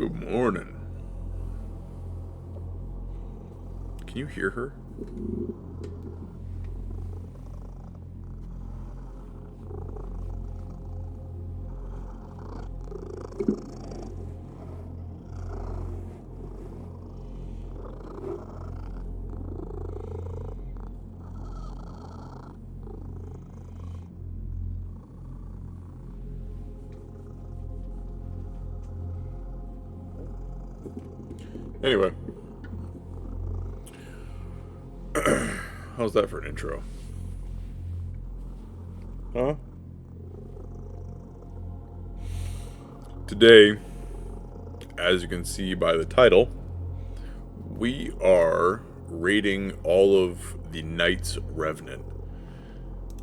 Good morning. Can you hear her? Anyway. How's that for an intro? Huh? Today, as you can see by the title, we are rating all of the Knights Revenant.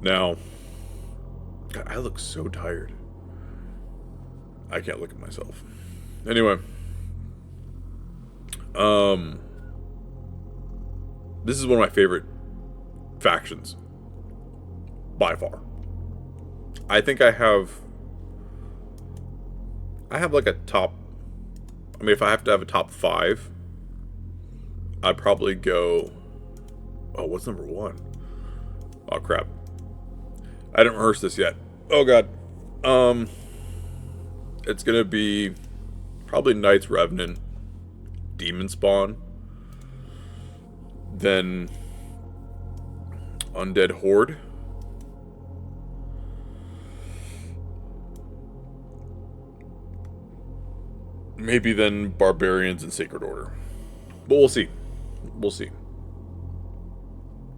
Now, God, I look so tired. I can't look at myself. Anyway, this is one of my favorite factions by far. I think I have like a top. I mean, if I have to have a top 5, I'd probably go. Oh, what's number 1? Oh crap! I didn't rehearse this yet. Oh god. It's gonna be probably Knights Revenant, Demon Spawn, then Undead Horde, maybe then Barbarians and Sacred Order. But we'll see. We'll see.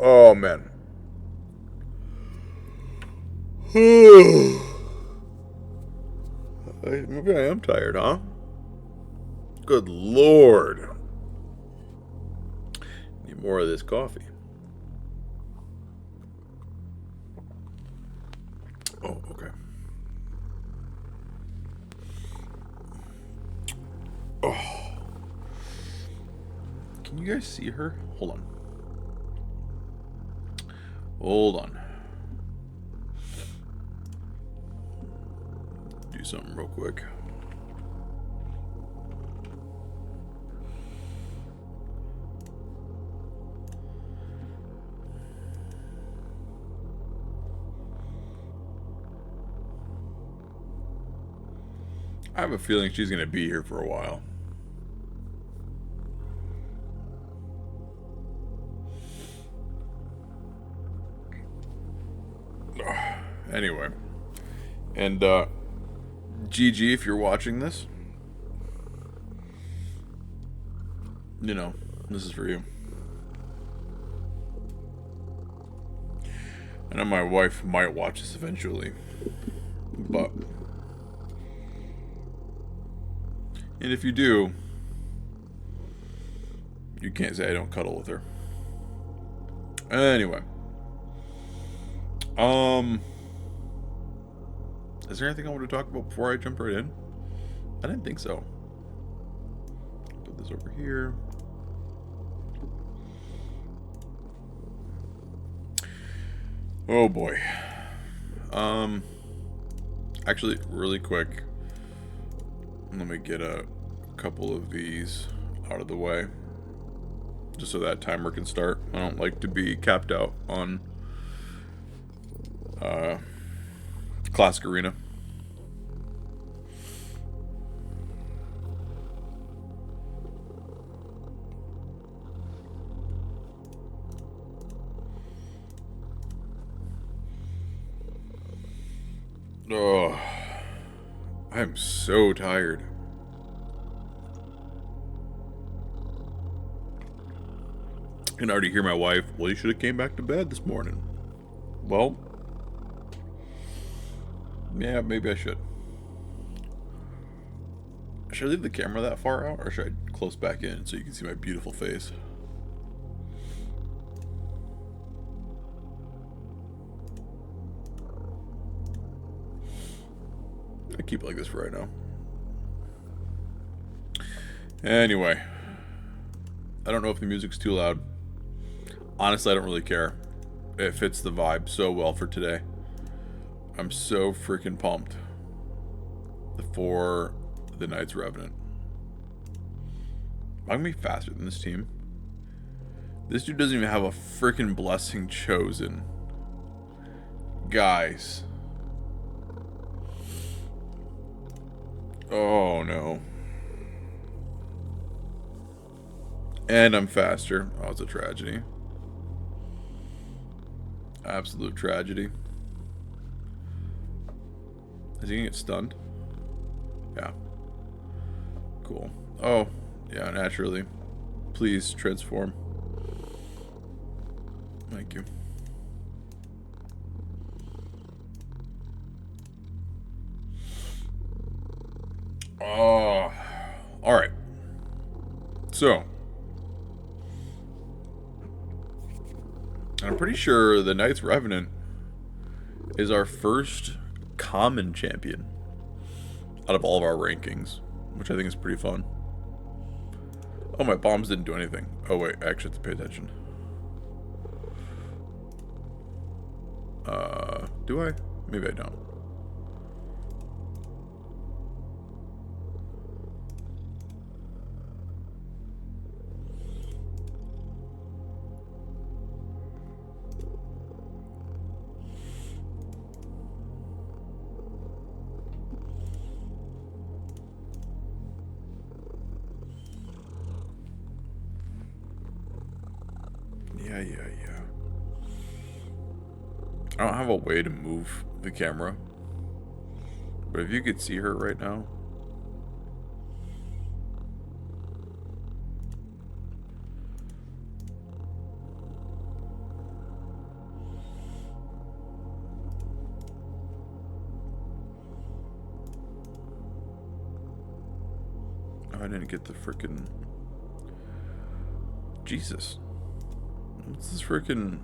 Oh man. Maybe I am tired, huh? Good lord. Need more of this coffee. Oh, okay. Oh. Can you guys see her? Hold on. Hold on. Do something real quick. I have a feeling she's going to be here for a while. Anyway. And, GG, if you're watching this, you know, this is for you. I know my wife might watch this eventually, but... And if you do, you can't say I don't cuddle with her. Anyway. Is there anything I want to talk about before I jump right in? I didn't think so. Put this over here. Oh boy. Actually, really quick, let me get a couple of these out of the way, just so that timer can start. I don't like to be capped out on Classic Arena. Oh, I'm so tired. I can already hear my wife, well, you should have came back to bed this morning. Well, yeah, maybe I should. Should I leave the camera that far out, or should I close back in so you can see my beautiful face? I keep it like this for right now. Anyway, I don't know if the music's too loud. Honestly, I don't really care. It fits the vibe so well for today. I'm so freaking pumped for the Knights Revenant. I'm gonna be faster than this team. This dude doesn't even have a freaking blessing chosen. Guys. Oh no. And I'm faster. Oh, it's a tragedy. Absolute tragedy. Is he gonna get stunned? Yeah. Cool. Oh, yeah, naturally. Please transform. Thank you. Oh, all right. So, I'm pretty sure the Knight's Revenant is our first common champion out of all of our rankings, which I think is pretty fun. Oh, my bombs didn't do anything. Oh, wait, I actually have to pay attention. Do I? Maybe I don't. Yeah. I don't have a way to move the camera. But if you could see her right now. Oh, I didn't get the freaking... Jesus. What's this freaking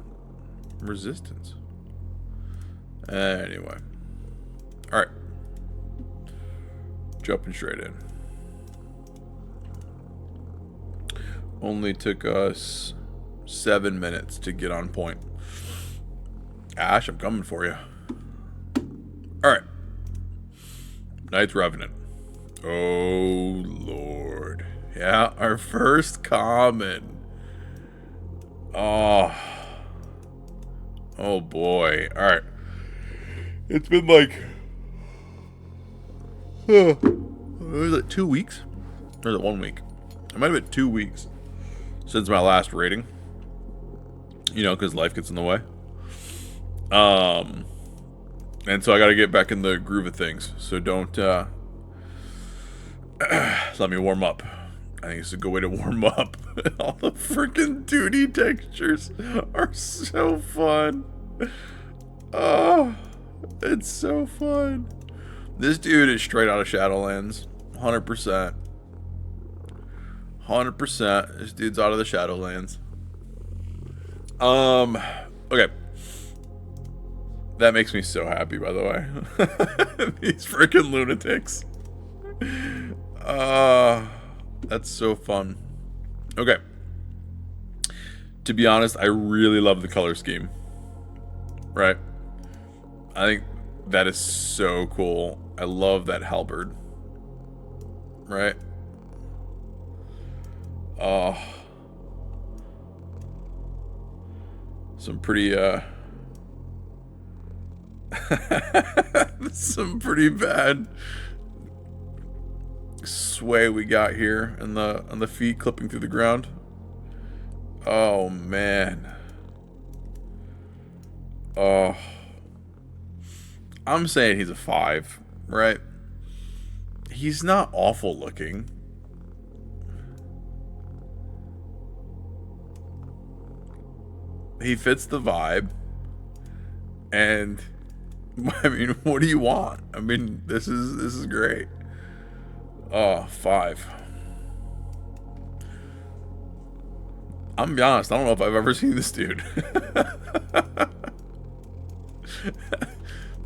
resistance? Anyway. Alright. Jumping straight in. Only took us 7 minutes to get on point. Ash, I'm coming for you. Alright. Knight's Revenant. Oh, Lord. Yeah, our first common. Oh boy. Alright. It's been like... was it 2 weeks? Or was it 1 week? It might have been 2 weeks since my last rating. You know, because life gets in the way. And so I gotta get back in the groove of things. So don't, let me warm up. I think it's a good way to warm up. All the freaking duty textures are so fun. Oh, it's so fun. This dude is straight out of Shadowlands. 100%. 100%. This dude's out of the Shadowlands. Okay. That makes me so happy, by the way. These freaking lunatics. That's so fun. Okay. To be honest, I really love the color scheme. Right? I think that is so cool. I love that halberd. Right? Oh. Some pretty, some pretty bad sway we got here on the feet clipping through the ground. Oh man. Oh. I'm saying he's a 5, right? He's not awful looking. He fits the vibe. And I mean, what do you want? I mean, this is great. Oh, 5. I'm gonna be honest, I don't know if I've ever seen this dude.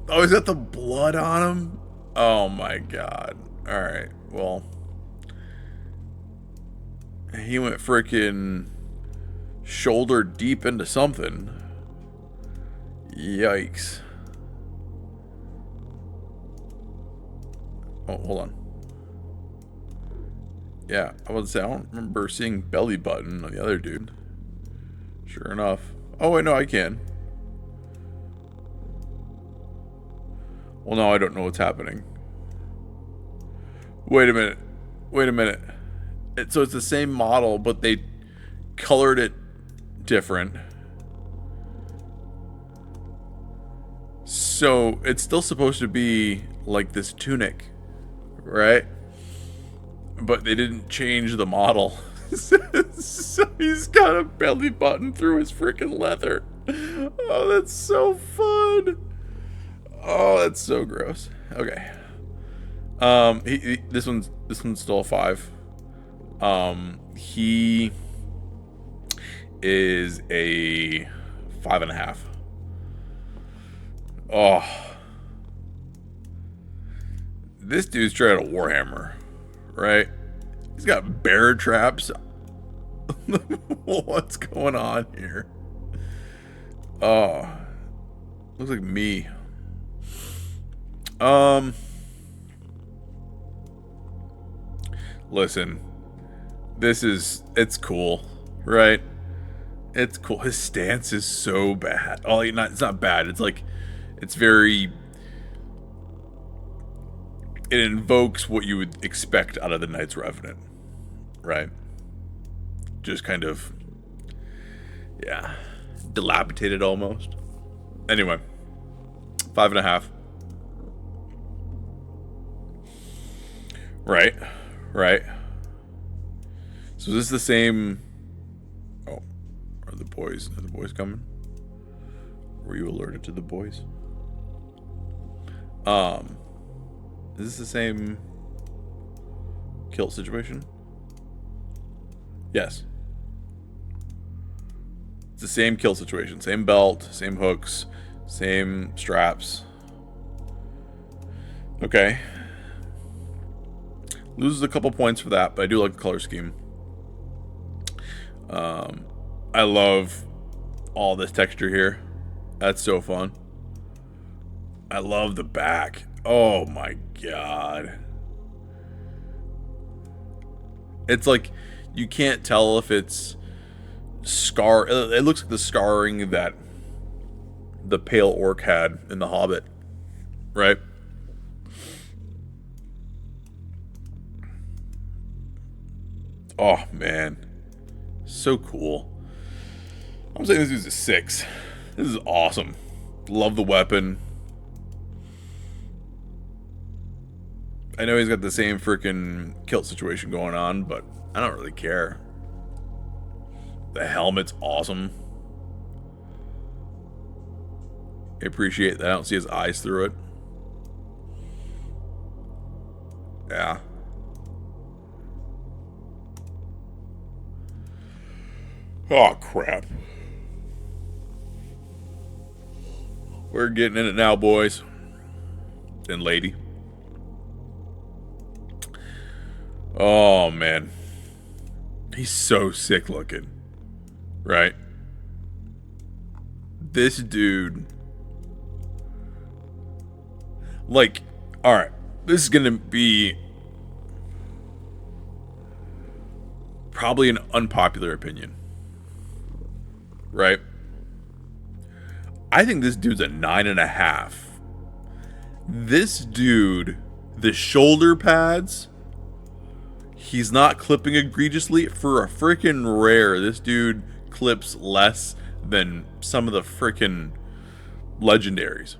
Oh, he's got the blood on him? Oh my god. Alright, well. He went freaking shoulder deep into something. Yikes. Oh, hold on. Yeah, I was say I don't remember seeing belly button on the other dude. Sure enough. Oh wait, no, I can. Well, no, I don't know what's happening. Wait a minute. Wait a minute. So it's the same model, but they colored it different. So it's still supposed to be like this tunic, right? But they didn't change the model. So he's got a belly button through his freaking leather. Oh, that's so fun. Oh, that's so gross. Okay. This one's still a 5. He is a 5.5. Oh, this dude's trying to Warhammer, right? He's got bear traps. What's going on here? Oh, looks like me. Listen, it's cool, right? It's cool. His stance is so bad. Oh, it's not bad. It's like, it's very, it invokes what you would expect out of the Knight's Revenant, right? Just kind of, yeah, dilapidated almost. Anyway, 5.5. Right. So is this the same? Oh, are the boys coming? Were you alerted to the boys? Is this the same kilt situation? Yes. It's the same kill situation. Same belt, same hooks, same straps. Okay. Loses a couple points for that, but I do like the color scheme. I love all this texture here. That's so fun. I love the back. Oh my god. It's like, you can't tell if it's scar. It looks like the scarring that the pale orc had in The Hobbit, right? Oh man, so cool. I'm saying this is a 6. This is awesome. Love the weapon. I know he's got the same freaking kilt situation going on, but I don't really care. The helmet's awesome. I appreciate that. I don't see his eyes through it. Yeah. Oh, crap. We're getting in it now, boys. And lady. Oh, man. He's so sick looking. Right? This dude. Like, alright. This is going to be probably an unpopular opinion. Right? I think this dude's a 9.5. This dude, the shoulder pads, he's not clipping egregiously. For a freaking rare, this dude clips less than some of the freaking legendaries.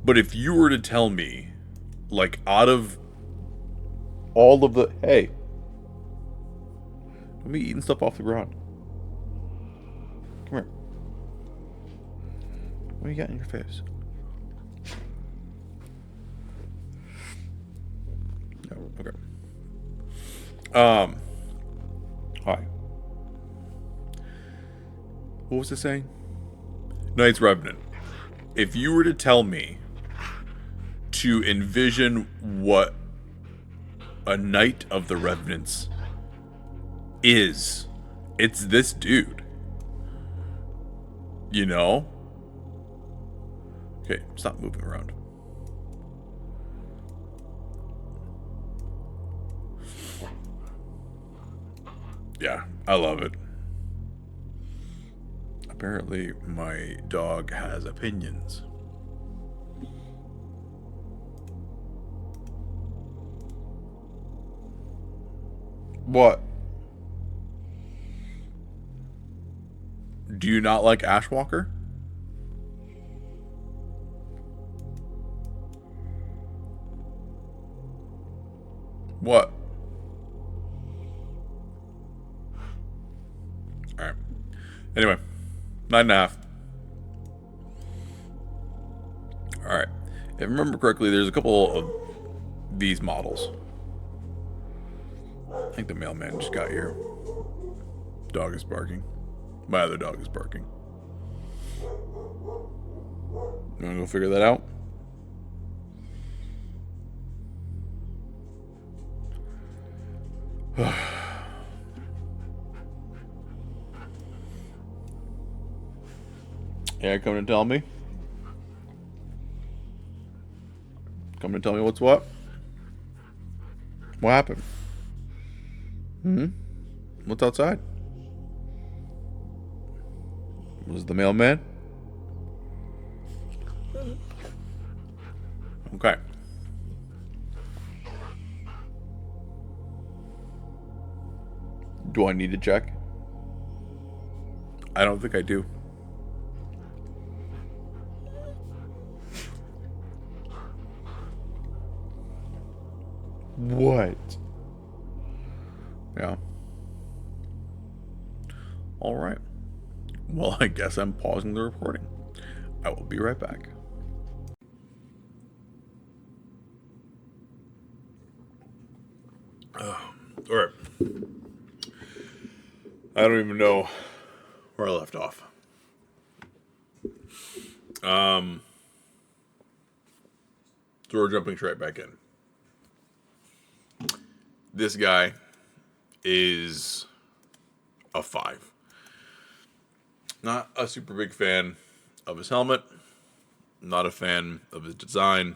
But if you were to tell me, like, out of all of the... Hey. Don't be eating stuff off the ground. Come here. What do you got in your face? No, okay. Hi. What was it saying? Knight's Revenant. If you were to tell me to envision what a Knight of the Revenants is, it's this dude. You know? Okay, stop moving around. Yeah, I love it. Apparently, my dog has opinions. What? Do you not like Ashwalker? What? Alright. Anyway, 9.5. Alright. If I remember correctly, there's a couple of these models. I think the mailman just got here. Dog is barking. My other dog is barking. You wanna go figure that out? Yeah, come to tell me? Come to tell me what's what? What happened? What's outside? Was the mailman? Okay. Do I need to check? I don't think I do. What? Yeah. Alright. Well, I guess I'm pausing the recording. I will be right back. Alright. I don't even know where I left off. So we're jumping straight back in. This guy is a 5. Not a super big fan of his helmet. Not a fan of his design.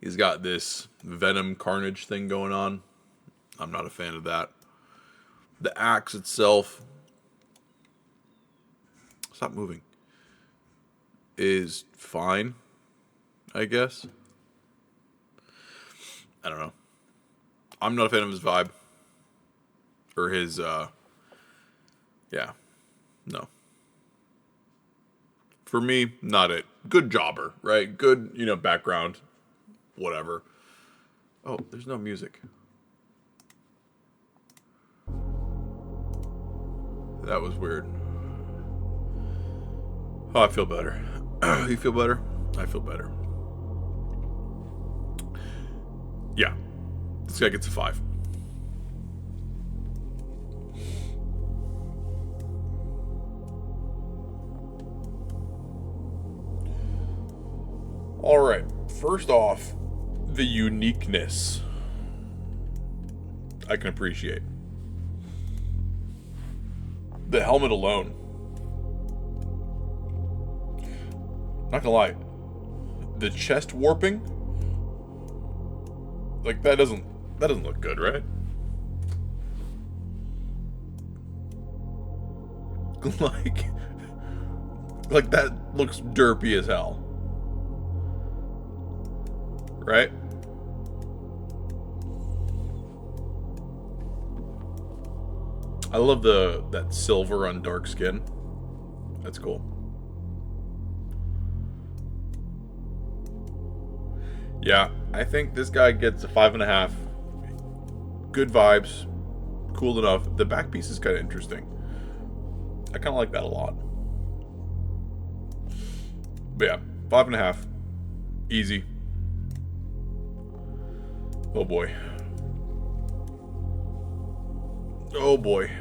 He's got this Venom Carnage thing going on. I'm not a fan of that. The axe itself, stop moving, is fine, I guess. I don't know. I'm not a fan of his vibe. Or his, yeah. No. For me, not it. Good jobber, right? Good, background. Whatever. Oh, there's no music. That was weird. Oh, I feel better. You feel better? I feel better. Yeah. This guy gets a 5. Alright. First off, the uniqueness I can appreciate. The helmet alone. Not gonna lie. The chest warping, like that doesn't look good, right? like that looks derpy as hell. Right? I love that silver on dark skin. That's cool. Yeah, I think this guy gets a 5.5. Good vibes. Cool enough. The back piece is kind of interesting. I kind of like that a lot. But yeah, 5.5. Easy. Oh boy. Oh boy.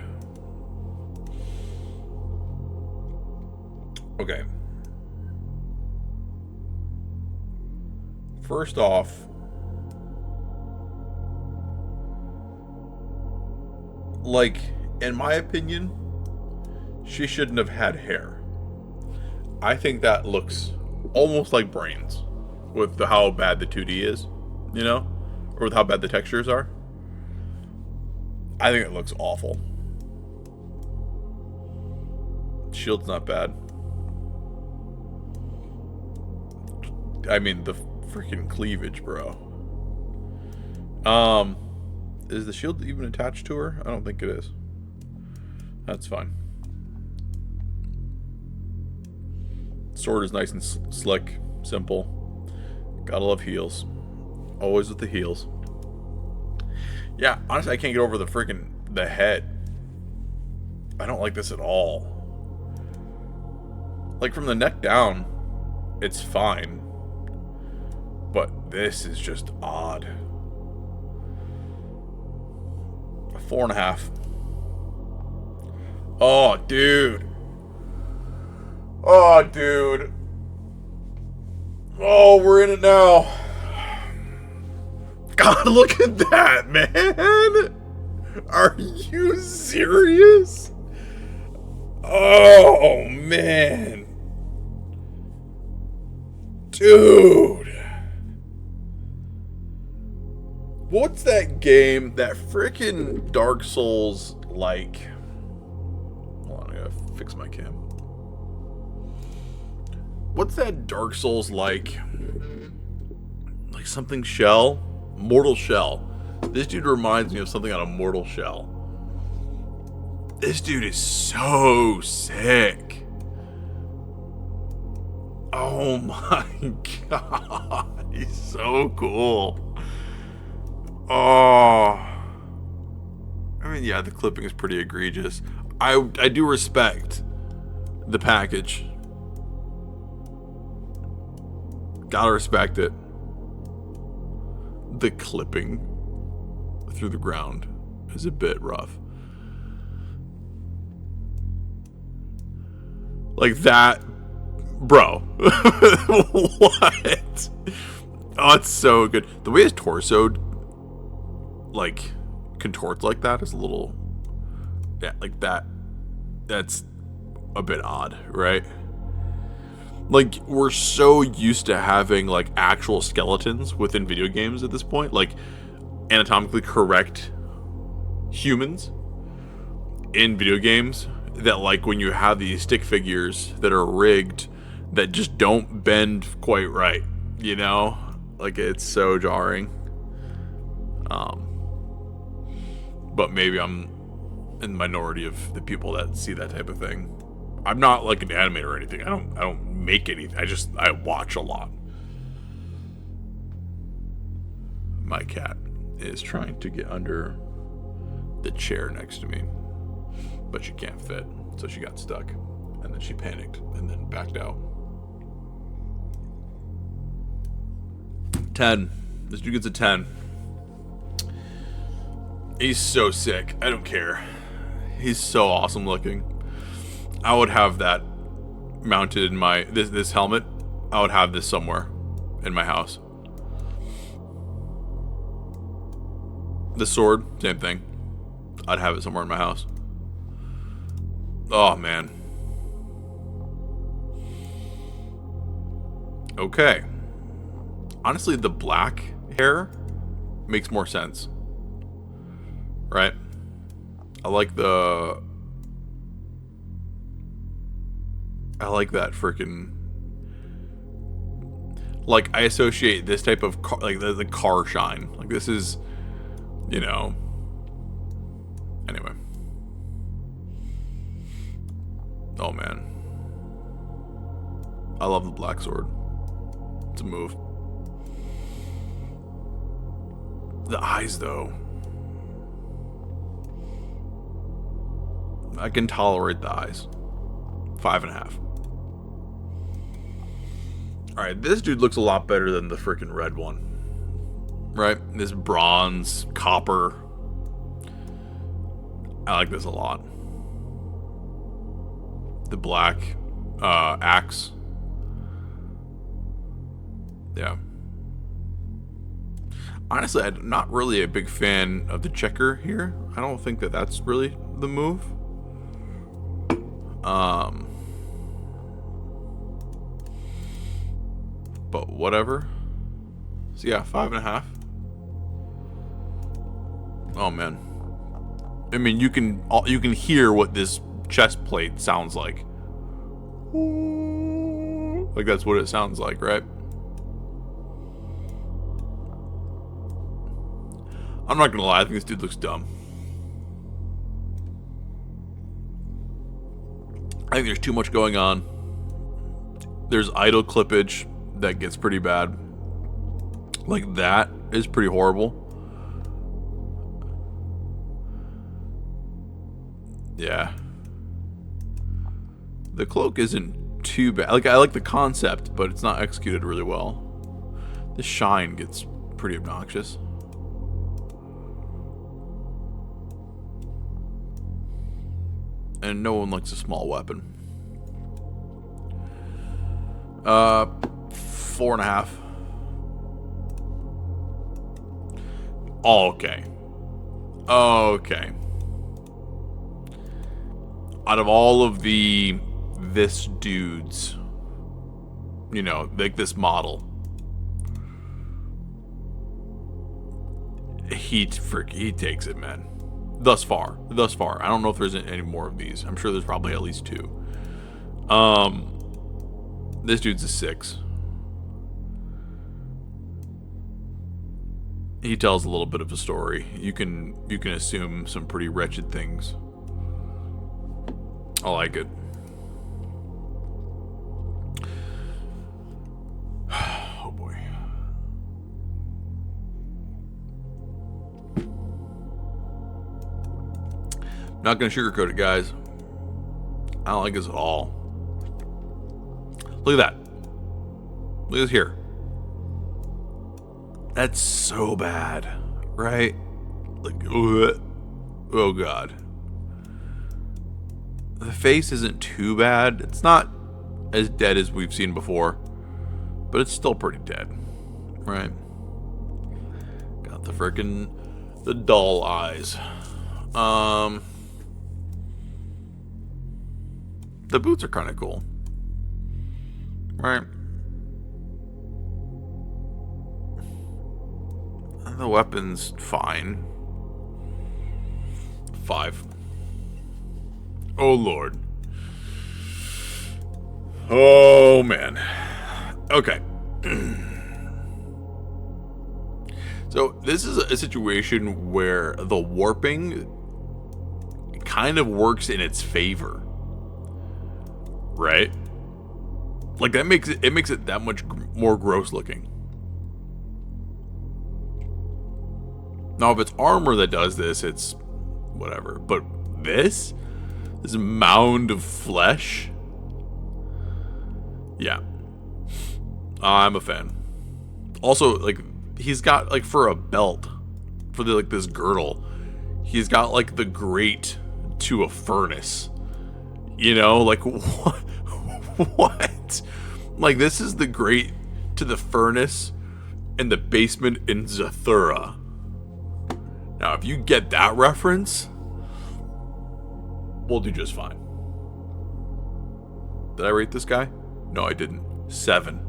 Okay. First off, like, in my opinion, she shouldn't have had hair. I think that looks almost like brains with how bad the 2D is, or with how bad the textures are. I think it looks awful. Shield's not bad. I mean, the freaking cleavage, bro. Is the shield even attached to her? I don't think it is. That's fine. Sword is nice and slick, simple. Gotta love heels. Always with the heels. Yeah, honestly, I can't get over the head. I don't like this at all. Like, from the neck down, it's fine. But this is just odd. 4.5. Oh, dude. Oh, dude. Oh, we're in it now. God, look at that, man. Are you serious? Oh, man. Dude. What's that game? That frickin' Dark Souls like. Hold on, I gotta fix my cam. What's that Dark Souls like? Like something Shell? Mortal Shell. This dude reminds me of something out of Mortal Shell. This dude is so sick. Oh my god. He's so cool. Oh. I mean, yeah, the clipping is pretty egregious. I do respect the package. Gotta respect it. The clipping through the ground is a bit rough. Like that, bro. What? Oh, it's so good. The way his torso, like, contorts like that is a little, yeah, like that. That's a bit odd, right? Like, we're so used to having, like, actual skeletons within video games at this point. Like, anatomically correct humans in video games. That, like, when you have these stick figures that are rigged that just don't bend quite right. You know? Like, it's so jarring. But maybe I'm in the minority of the people that see that type of thing. I'm not like an animator or anything. I don't make anything. I watch a lot. My cat is trying to get under the chair next to me, but she can't fit, so she got stuck, and then she panicked and then backed out. 10. This dude gets a 10. He's so sick. I don't care. He's so awesome looking. I would have that mounted in my this helmet. I would have this somewhere in my house. The sword, same thing. I'd have it somewhere in my house. Oh man. Okay. Honestly, the black hair makes more sense. Right? I like that freaking, like, I associate this type of car, like the car shine. Like, this is, you know, anyway. Oh man, I love the black sword. It's a move. The eyes, though, I can tolerate the eyes. 5.5. Alright, this dude looks a lot better than the freaking red one. Right? This bronze, copper. I like this a lot. The black axe. Yeah. Honestly, I'm not really a big fan of the checker here. I don't think that that's really the move. But whatever. So yeah, 5.5. Oh man. I mean, you can hear what this chest plate sounds like. Like that's what it sounds like, right? I'm not gonna lie, I think this dude looks dumb. I think there's too much going on. There's idle clippage that gets pretty bad. Like that is pretty horrible. Yeah. The cloak isn't too bad. Like I like the concept, but it's not executed really well. The shine gets pretty obnoxious. And no one likes a small weapon. 4.5. Okay. Okay. Out of all of this dude's, you know, like this model, he takes it, man. Thus far. I don't know if there's any more of these. I'm sure there's probably at least 2. This dude's a 6. He tells a little bit of a story. You can assume some pretty wretched things. I like it. Oh boy. Not gonna sugarcoat it, guys. I don't like this at all. Look at that. Look at this here. That's so bad, right? Like, oh god. The face isn't too bad. It's not as dead as we've seen before, but it's still pretty dead, right? Got the dull eyes. The boots are kind of cool, right? The weapon's fine. 5. Oh lord. Oh man. Okay. So this is a situation where the warping kind of works in its favor, right? Like that makes it that much more gross looking. Now, if it's armor that does this, it's whatever. But this mound of flesh, yeah, I'm a fan. Also, like he's got like for a belt, for the like this girdle, he's got like the grate to a furnace. You know, like what? What? Like this is the grate to the furnace in the basement in Zathura. Now, if you get that reference, we'll do just fine. Did I rate this guy? No, I didn't. 7.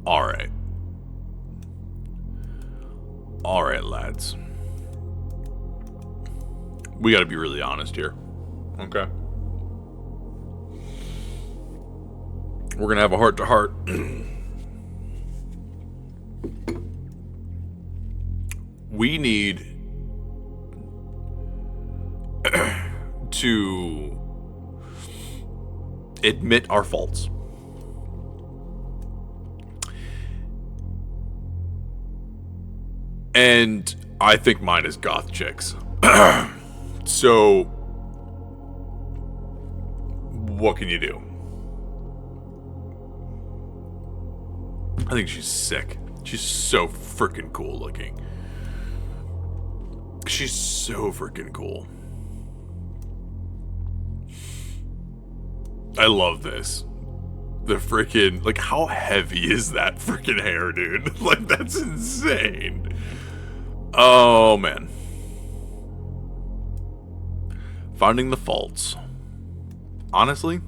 Alright. Alright, lads. We gotta be really honest here. Okay? We're gonna have a heart-to-heart. We need to admit our faults. And I think mine is goth chicks. So, what can you do? I think she's sick. She's so freaking cool looking. She's so freaking cool. I love this. The freaking, like, how heavy is that freaking hair, dude? Like, that's insane. Oh, man. Finding the faults. Honestly,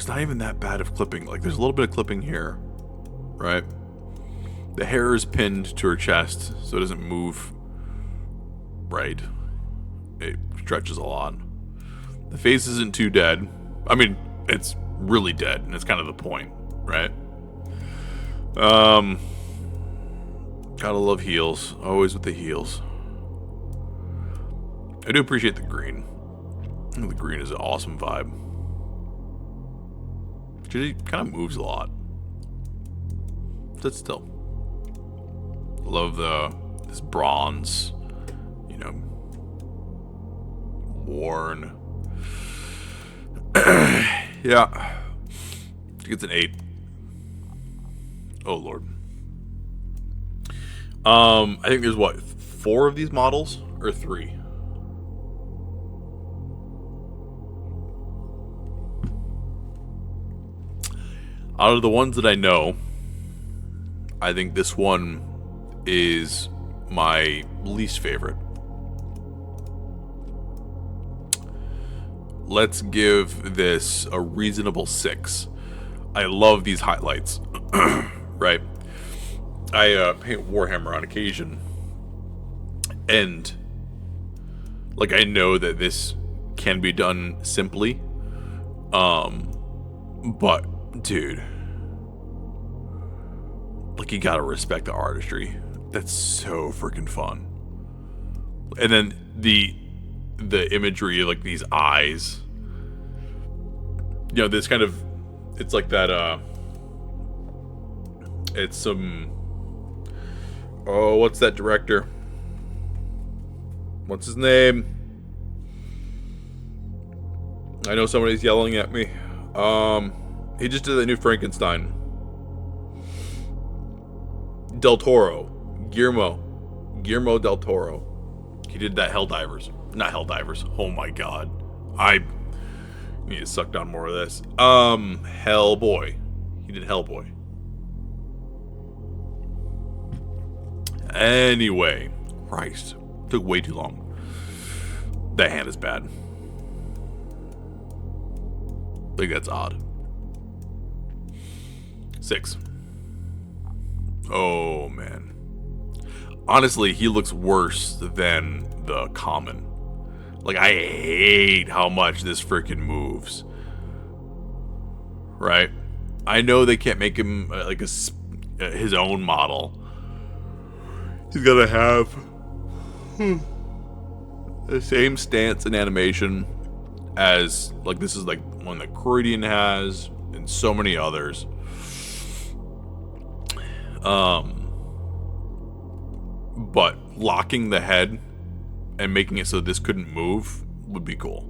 it's not even that bad of clipping. Like, there's a little bit of clipping here, right? The hair is pinned to her chest, so it doesn't move right. It stretches a lot. The face isn't too dead. I mean, it's really dead, and it's kind of the point, right? Gotta love heels. Always with the heels. I do appreciate the green. I think the green is an awesome vibe. She kind of moves a lot. But still. Love this bronze, you know, worn. Yeah. She gets an 8. Oh, Lord. I think there's, what, 4 of these models? Or 3? Out of the ones that I know, I think this one is my least favorite. Let's give this a reasonable 6. I love these highlights. Right? I paint Warhammer on occasion. And, like, I know that this can be done simply. But, dude, like, you gotta respect the artistry. That's so freaking fun. And then the imagery, like these eyes, you know, this kind of, it's like that, it's some, oh, what's that director? What's his name? I know somebody's yelling at me. He just did that new Frankenstein. Del Toro. Guillermo del Toro. He did that Helldivers. Not Helldivers. Oh my god. I need to suck down more of this. Hellboy. He did Hellboy. Anyway. Christ. Took way too long. That hand is bad. I think that's odd. 6. Oh, man. Honestly, he looks worse than the common. Like, I hate how much this freaking moves. Right? I know they can't make him like his own model. He's gotta have the same stance and animation as, like, this is like one that Coridian has and so many others. But locking the head and making it so this couldn't move would be cool.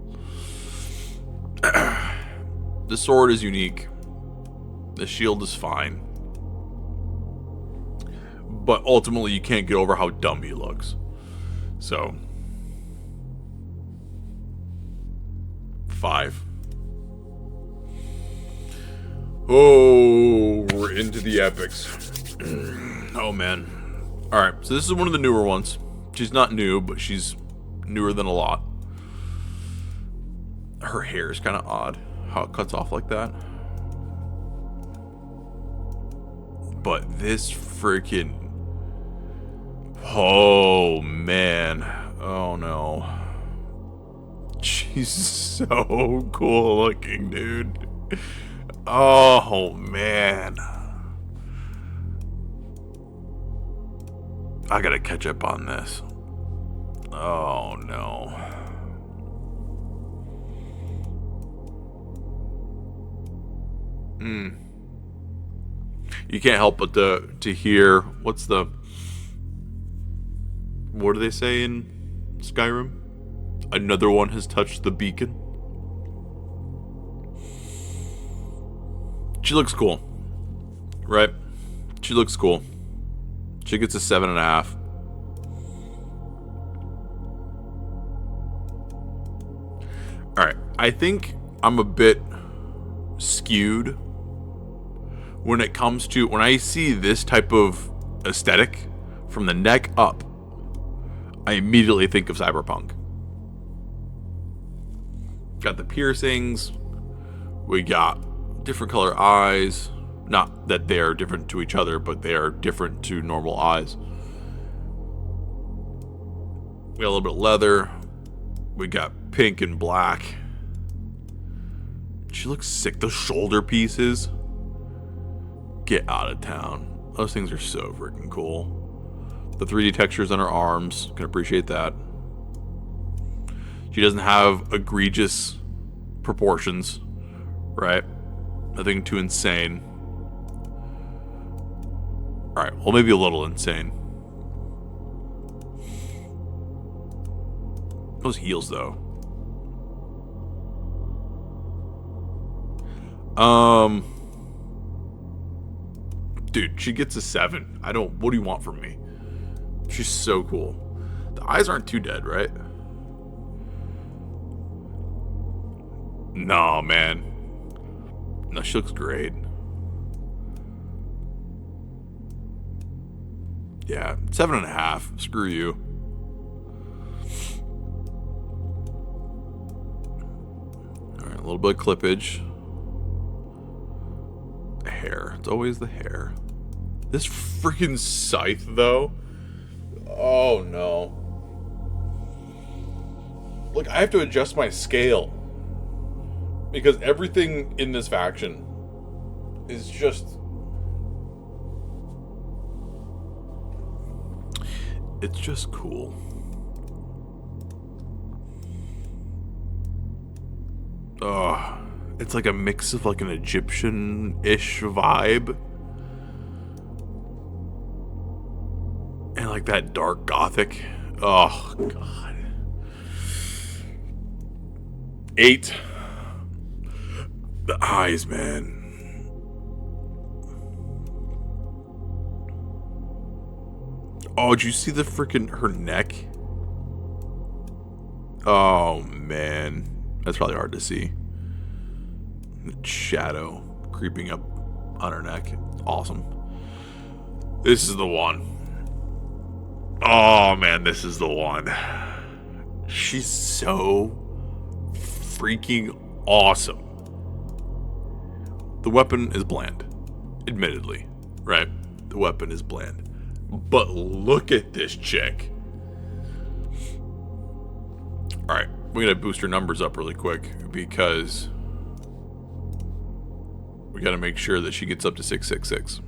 The sword is unique. The shield is fine. But ultimately you can't get over how dumb he looks. So 5. Oh, we're into the epics. Oh, man. Alright, so this is one of the newer ones. She's not new, but she's newer than a lot. Her hair is kind of odd, how it cuts off like that. But this freaking... Oh, man. Oh, no. She's so cool looking, dude. Oh, man. I gotta catch up on this. Oh, no. You can't help but to hear, what do they say in Skyrim? Another one has touched the beacon. She looks cool. Right? She looks cool. She gets a 7.5. Alright, I think I'm a bit skewed when it comes to, when I see this type of aesthetic from the neck up, I immediately think of Cyberpunk. Got the piercings, we got Different color eyes. Not that they are different to each other, but they are different to normal eyes. We got a little bit of leather. We got pink and black. She looks sick. Those shoulder pieces. Get out of town. Those things are so freaking cool. The 3D textures on her arms. Can appreciate that. She doesn't have egregious proportions. Right? Nothing too insane. Alright, well, maybe a little insane. Those heels, though. Dude, she gets a 7. What do you want from me? She's so cool. The eyes aren't too dead, right? No, man. No, she looks great. Yeah, 7.5. Screw you. Alright, a little bit of clippage. The hair. It's always the hair. This freaking scythe, though. Oh, no. Look, I have to adjust my scale. Because everything in this faction is just... It's just cool. Ugh. It's like a mix of like an Egyptian-ish vibe. And like that dark gothic. Oh, God. 8. The eyes, man. Oh, did you see the freaking her neck? Oh, man. That's probably hard to see. The shadow creeping up on her neck. Awesome. This is the one. Oh, man, this is the one. She's so freaking awesome. The weapon is bland. Admittedly. Right? The weapon is bland. But look at this chick. Alright, we're going to boost her numbers up really quick because we got to make sure that she gets up to 666.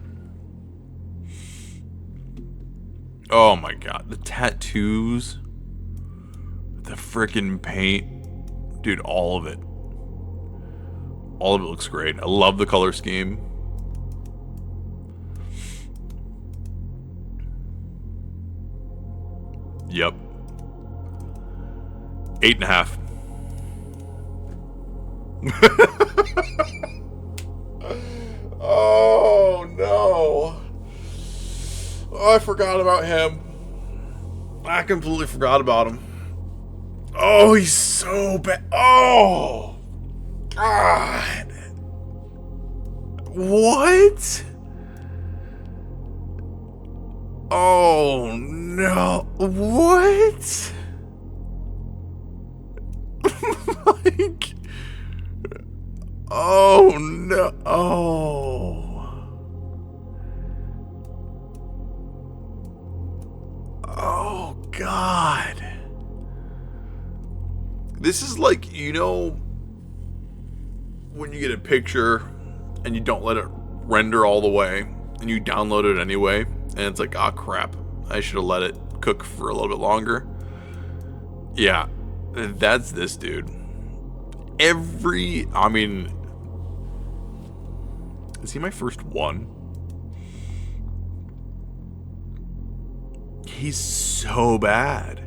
Oh my god. The tattoos. The freaking paint. Dude, all of it. All of it looks great. I love the color scheme. Yep. 8.5. Oh no. Oh, I forgot about him. I completely forgot about him. Oh, he's so bad. Oh, God. What? Oh, no. What? Like, oh, no. Oh. Oh, God. This is like, you know, when you get a picture and you don't let it render all the way and you download it anyway and it's like, ah, crap, I should have let it cook for a little bit longer. Yeah, that's this dude. I mean, is he my first one? He's so bad.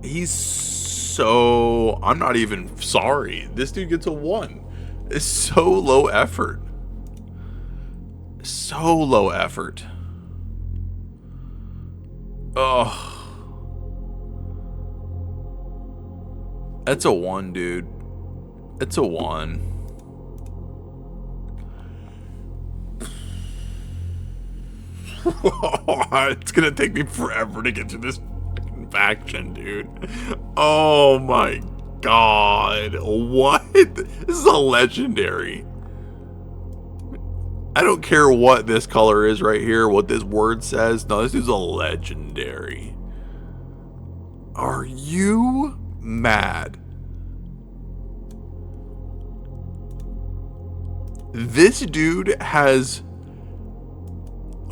He's so... I'm not even sorry. This dude gets a 1. It's so low effort. So low effort. Ugh. That's a 1, dude. It's a 1. It's gonna take me forever to get to this faction, dude. Oh my god. What? This is a legendary. I don't care what this color is right here, what this word says. No, this is a legendary. Are you mad? This dude has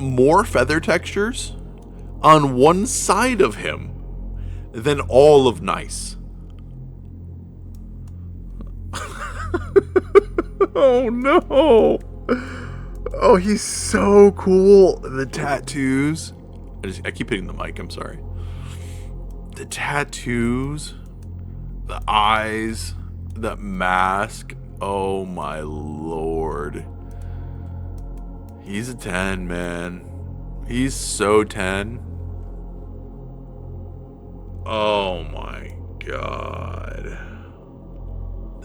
more feather textures on one side of him than all of Nice. Oh no. Oh, he's so cool. The tattoos. I keep hitting the mic, I'm sorry. The tattoos, the eyes, the mask. Oh my lord. He's a 10, man. He's so 10. Oh my god.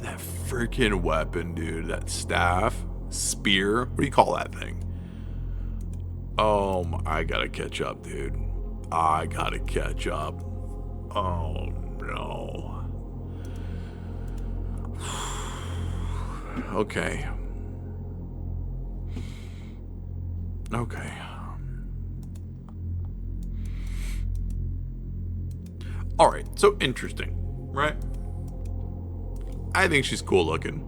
That freaking weapon, dude. That staff. Spear. What do you call that thing? Oh my, I gotta catch up, dude. I gotta catch up. Oh no. Okay. Okay. Alright, so interesting, right? I think she's cool looking.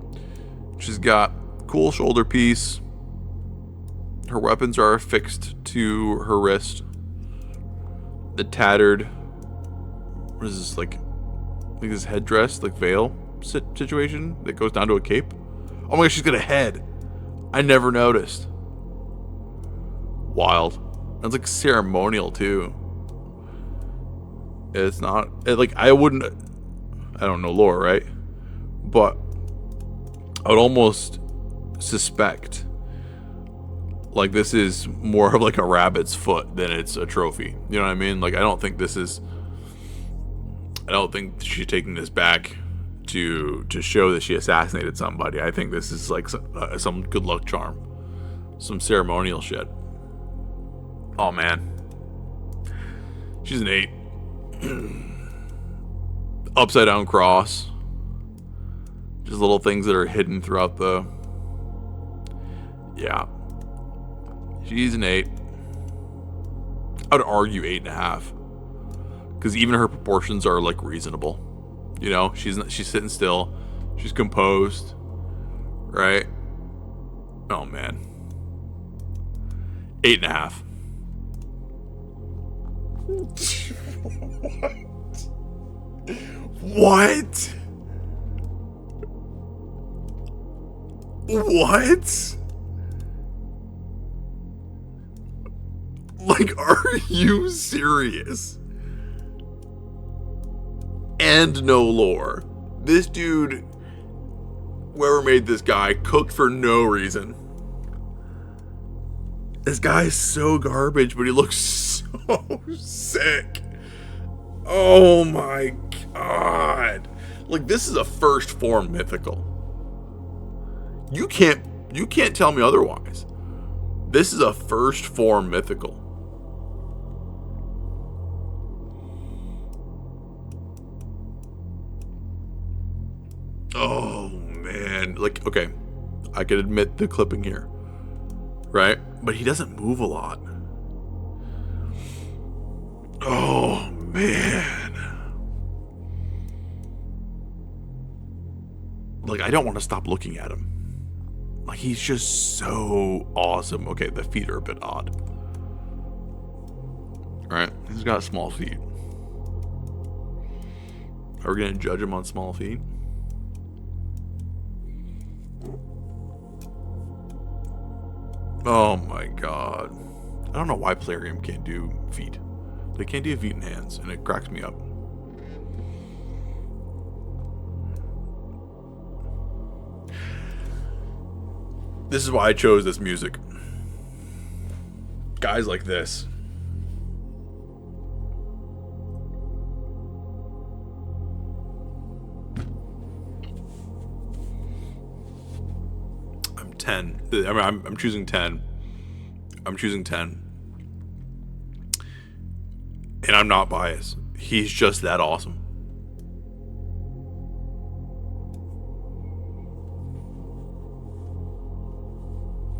She's got cool shoulder piece. Her weapons are affixed to her wrist. The tattered, what is this, like this headdress, like veil situation that goes down to a cape. Oh my gosh, she's got a head. I never noticed. Wild. That's like ceremonial too. It's not I wouldn't. I don't know lore, right? But I would almost suspect like this is more of like a rabbit's foot than it's a trophy. You know what I mean? Like I don't think she's taking this back to show that she assassinated somebody. I think this is like some good luck charm, some ceremonial shit. Oh man, she's an 8. Upside down cross. Just little things that are hidden throughout the. Yeah. She's an 8. I would argue 8.5. Because even her proportions are like reasonable. You know, she's sitting still. She's composed. Right? Oh man. 8.5. What? What? Like, are you serious? And no lore. This dude, whoever made this guy, cooked for no reason. This guy is so garbage, but he looks so sick. Oh my god. Like, this is a first form mythical. You can't tell me otherwise. This is a first form mythical. Oh man. Like, okay, I could admit the clipping here, right? But he doesn't move a lot. Oh man. Like, I don't want to stop looking at him. Like, he's just so awesome. Okay, the feet are a bit odd. Right? He's got small feet. Are we going to judge him on small feet? Oh my god. I don't know why Plarium can't do feet. They can't do feet and hands, and it cracks me up. This is why I chose this music. Guys like this. I'm 10. I mean, I'm choosing 10. I'm choosing 10. And I'm not biased. He's just that awesome.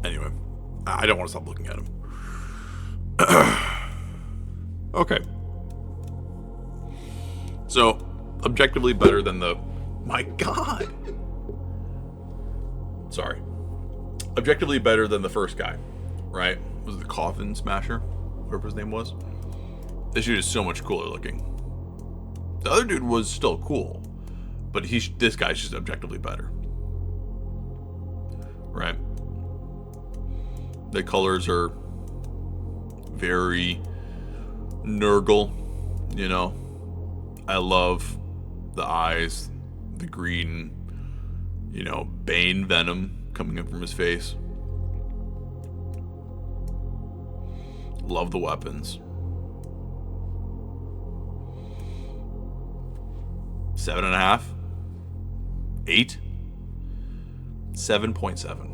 Anyway, I don't want to stop looking at him. Okay. So, objectively better than the... My God! Sorry. Objectively better than the first guy, right? Was it the Coffin Smasher? Whatever his name was. This dude is so much cooler looking. The other dude was still cool, but this guy's just objectively better. Right? The colors are very Nurgle, you know. I love the eyes, the green, you know, Bane venom coming up from his face. Love the weapons. 7.5, 8, 7.7.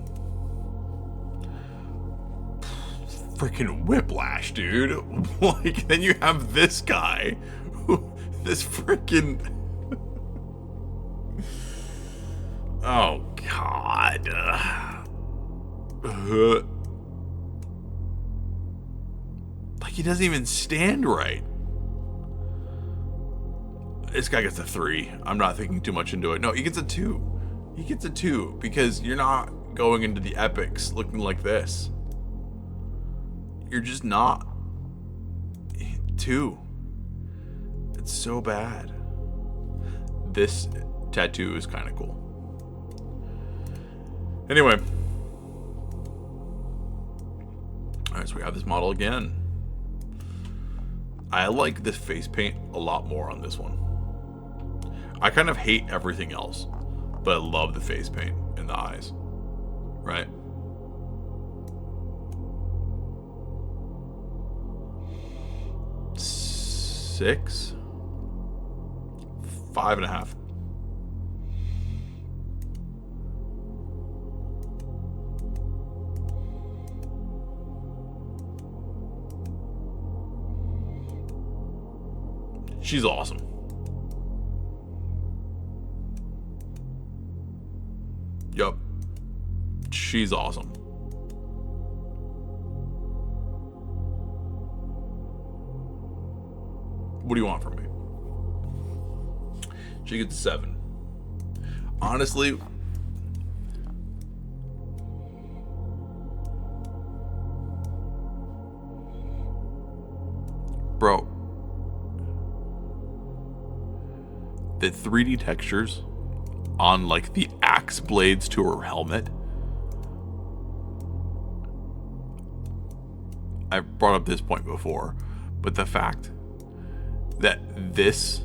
Freaking whiplash, dude. Like, then you have this guy, this freaking... Oh, God. Like, he doesn't even stand right. This guy gets a 3. I'm not thinking too much into it. No, he gets a 2. He gets a 2 because you're not going into the epics looking like this. You're just not. 2. It's so bad. This tattoo is kind of cool. Anyway. Alright, so we have this model again. I like this face paint a lot more on this one. I kind of hate everything else, but I love the face paint in the eyes. Right? Six, 5.5. She's awesome. Yup. She's awesome. What do you want from me? She gets a 7. Honestly, bro, the 3D textures on like the axe blades to her helmet. I've brought up this point before, but the fact that this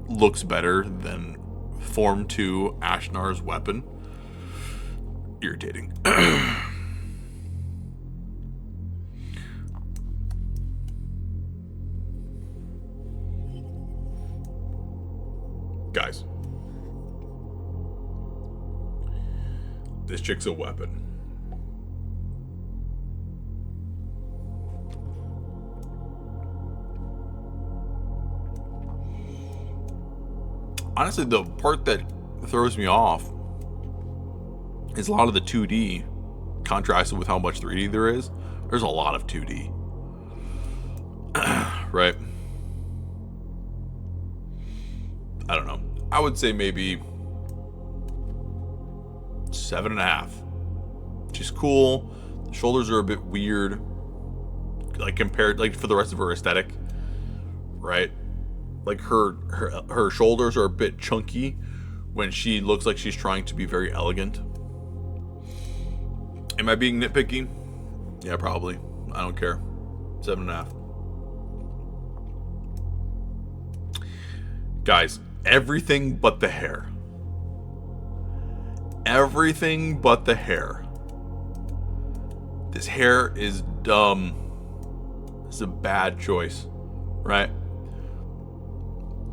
looks better than Form 2 Ashnar's weapon, irritating. Guys, this chick's a weapon. Honestly, the part that throws me off is a lot of the 2D contrasted with how much 3D there is. There's a lot of 2D. Right? I don't know. I would say maybe 7.5. She's cool. The shoulders are a bit weird, like compared, like for the rest of her aesthetic, right? Like her shoulders are a bit chunky when she looks like she's trying to be very elegant. Am I being nitpicky? Yeah, probably. I don't care. 7.5. Guys, everything but the hair. Everything but the hair. This hair is dumb. It's a bad choice, right?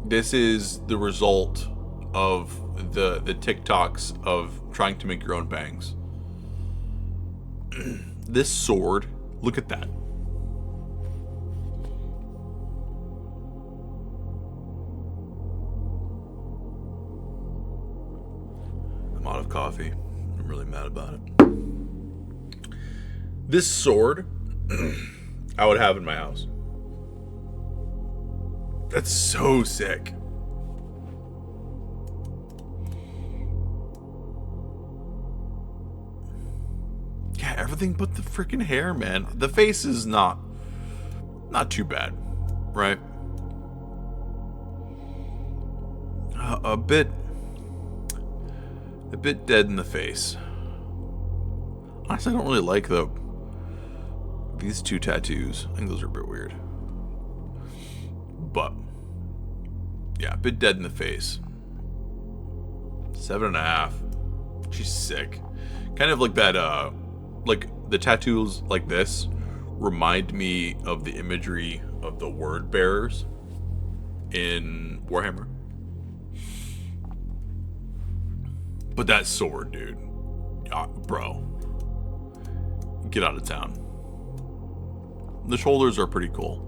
This is the result of the TikToks of trying to make your own bangs. This sword, look at that. I'm out of coffee. I'm really mad about it. This sword, I would have in my house. That's so sick. Yeah, everything but the freaking hair, man. The face is not too bad, right? A bit dead in the face. Honestly, I don't really like these two tattoos. I think those are a bit weird. But yeah, a bit dead in the face. 7.5. She's sick. Kind of like that. Like the tattoos like this remind me of the imagery of the word bearers in Warhammer. But that sword, dude, bro, get out of town. The shoulders are pretty cool.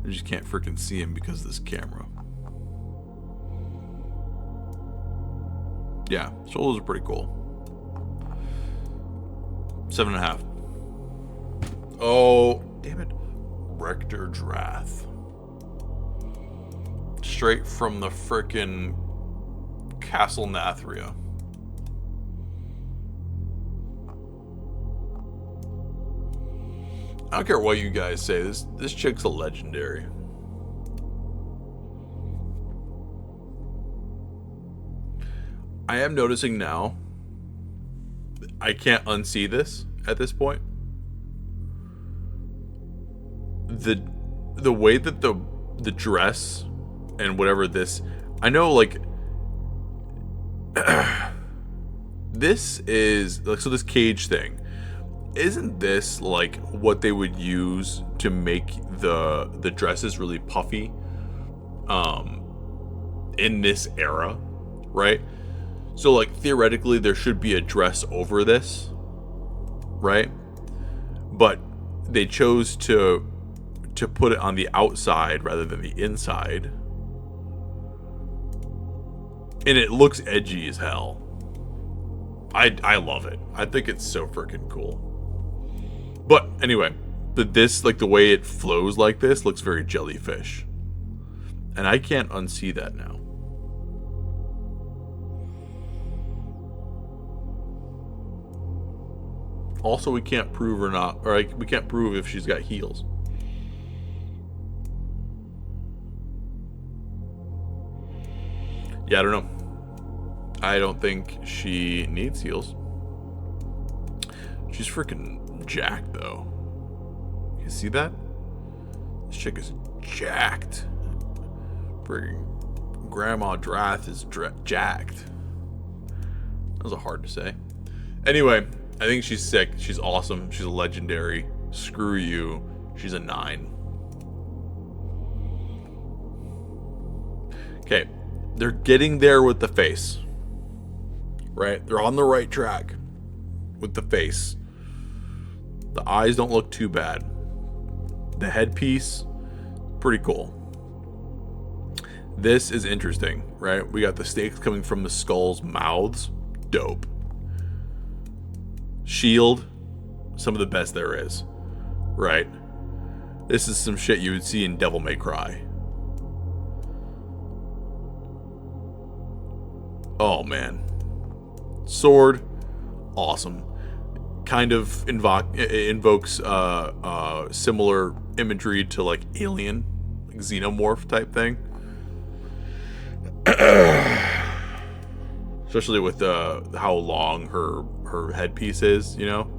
I just can't freaking see him because of this camera. Yeah, shoulders are pretty cool. 7.5. Oh, damn it. Rector Drath. Straight from the frickin' Castle Nathria. I don't care what you guys say. This chick's a legendary. I am noticing now. I can't unsee this at this point. The way that the dress and whatever this, I know, like, this is like, so this cage thing, isn't this like what they would use to make the dresses really puffy in this era, right? So like theoretically there should be a dress over this, right? But they chose to put it on the outside rather than the inside. And it looks edgy as hell. I love it. I think it's so freaking cool. But anyway, this, like the way it flows like this, looks very jellyfish. And I can't unsee that now. Also, we can't prove or not, or like, we can't prove if she's got heels. Yeah, I don't know. I don't think she needs heels. She's freaking jacked, though. You see that? This chick is jacked. Freaking Grandma Drath is jacked. That was hard to say. Anyway, I think she's sick. She's awesome. She's a legendary. Screw you. She's a 9. Okay. They're getting there with the face. Right? They're on the right track with the face. The eyes don't look too bad. The headpiece, pretty cool. This is interesting, right? We got the stakes coming from the skull's mouths. Dope. Shield, some of the best there is. Right? This is some shit you would see in Devil May Cry. Oh, man. Sword, awesome. Kind of invokes similar imagery to like Alien, like Xenomorph type thing. Especially with how long her headpiece is, you know.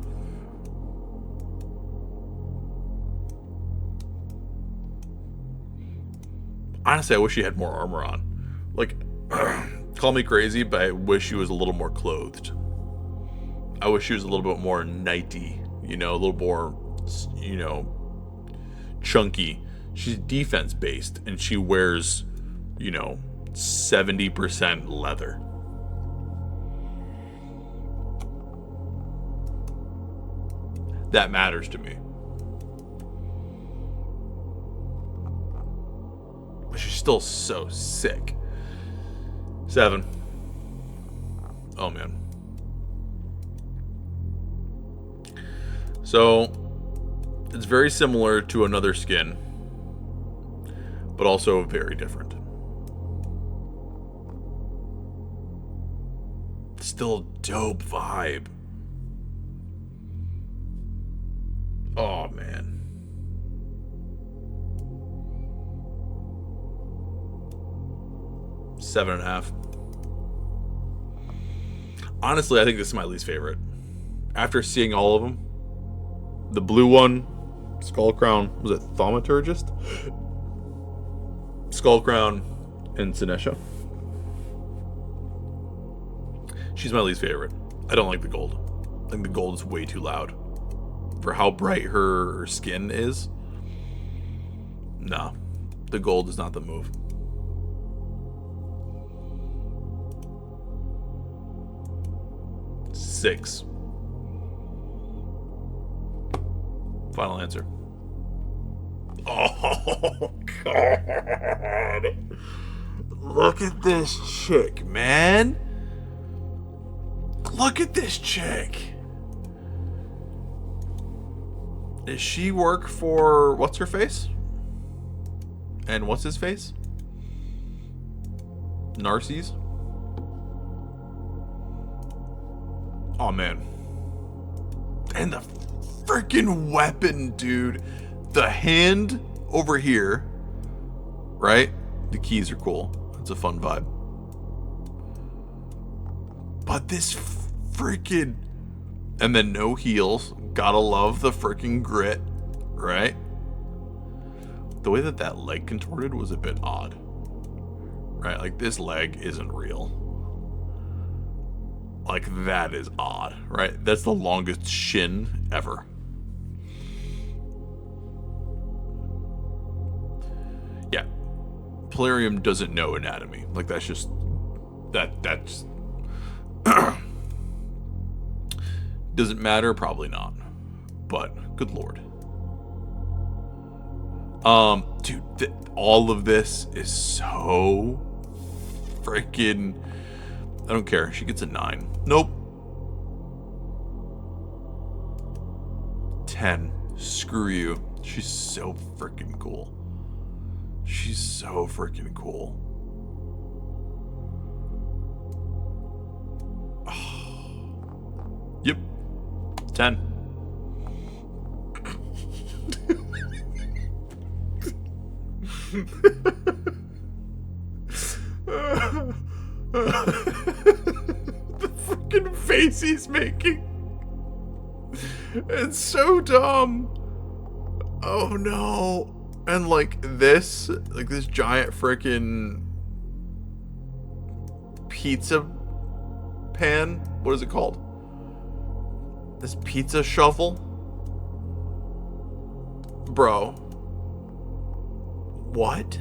Honestly, I wish she had more armor on. Like, call me crazy, but I wish she was a little more clothed. I wish she was a little bit more knighty, you know, a little more, you know, chunky. She's defense based, and she wears, you know, 70% leather. That matters to me. But she's still so sick. 7. Oh, man. So, it's very similar to another skin, but also very different. Still dope vibe. Oh, man. Seven and a half. Honestly, I think this is my least favorite. After seeing all of them, the blue one, Skull Crown, was it Thaumaturgist? Skull Crown and Sinesha. She's my least favorite. I don't like the gold. I think the gold is way too loud. For how bright her skin is. No. The gold is not the move. Six. Final answer. Oh, God. Look at this chick, man. Look at this chick. Does she work for what's her face? And what's his face? Narcisse? Oh, man. And the freaking weapon, dude. The hand over here, right? The keys are cool. It's a fun vibe. But this freaking... And then no heels. Gotta love the freaking grit, right? The way that that leg contorted was a bit odd. Right? Like, this leg isn't real. Like, that is odd, right? That's the longest shin ever. Yeah. Polarium doesn't know anatomy. Like, that's just... That's... Doesn't matter? Probably not. But, good lord. Dude, all of this is so freaking... I don't care. She gets a 9. Nope. 10. Screw you. She's so freaking cool. She's so freaking cool. Oh. Yep. 10. The freaking face he's making. It's so dumb. Oh no. And like this giant freaking pizza pan. What is it called? This pizza shovel? Bro. What?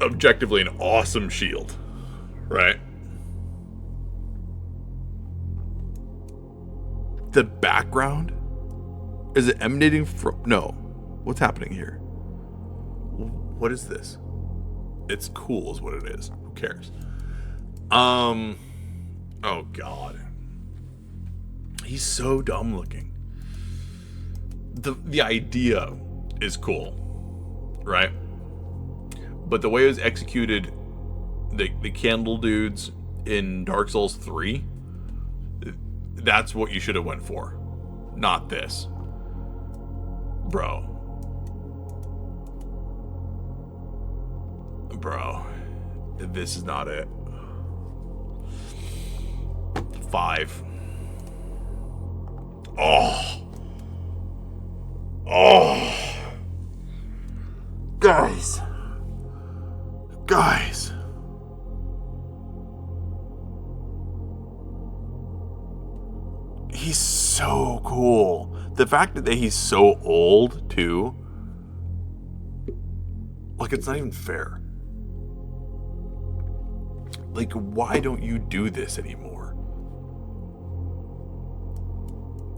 Objectively an awesome shield, right? The background? Is it emanating from... No. What's happening here? What is this? It's cool is what it is. Who cares? Oh god. He's so dumb looking. The idea is cool, right? But the way it was executed, the candle dudes in Dark Souls 3, that's what you should have went for. Not this. Bro. This is not it. 5. Oh. Guys. He's so cool. The fact that he's so old, too. Like, it's not even fair. Like, why don't you do this anymore?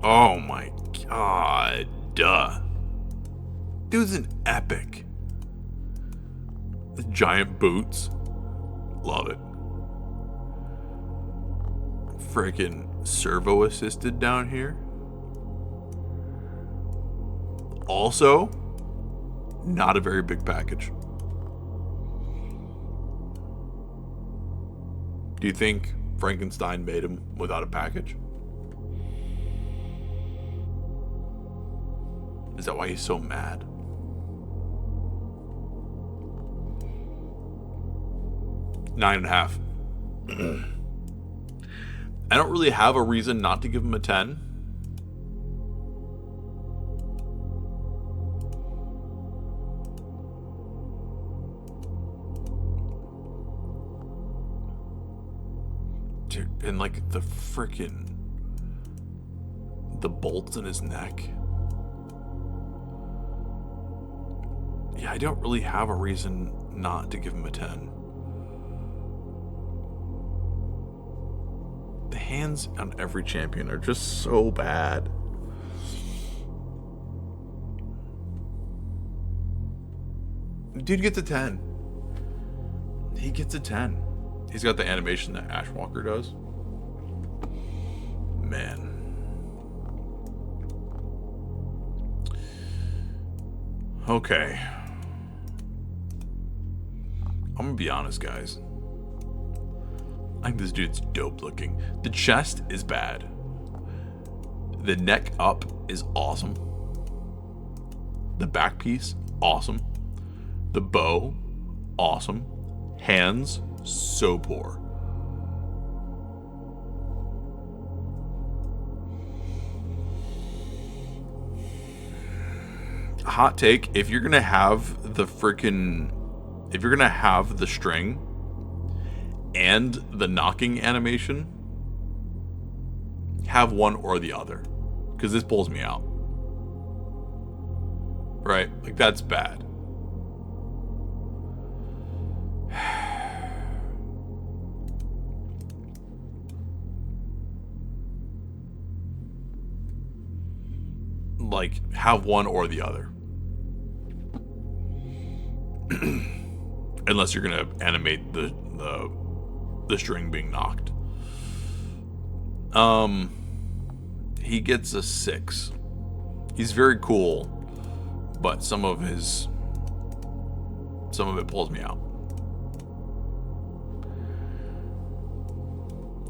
Oh my god. Duh. Dude's an epic. Giant boots. Love it. Freaking servo assisted down here. Also, not a very big package. Do you think Frankenstein made him without a package? Is that why he's so mad? Nine and a half. I don't really have a reason not to give him a 10. Dude, and like the bolts in his neck. Yeah, I don't really have a reason not to give him a 10. The hands on every champion are just so bad. Dude gets a 10. He gets a 10. He's got the animation that Ashwalker does. Man. Okay. I'm gonna be honest, guys. I think this dude's dope looking. The chest is bad. The neck up is awesome. The back piece, awesome. The bow, awesome. Hands, so poor. Hot take, if you're gonna have the string and the knocking animation, have one or the other, because this pulls me out. Right? Like, that's bad. Like, have one or the other. Unless you're gonna animate the string being knocked. He gets a 6. He's very cool, but some of it pulls me out.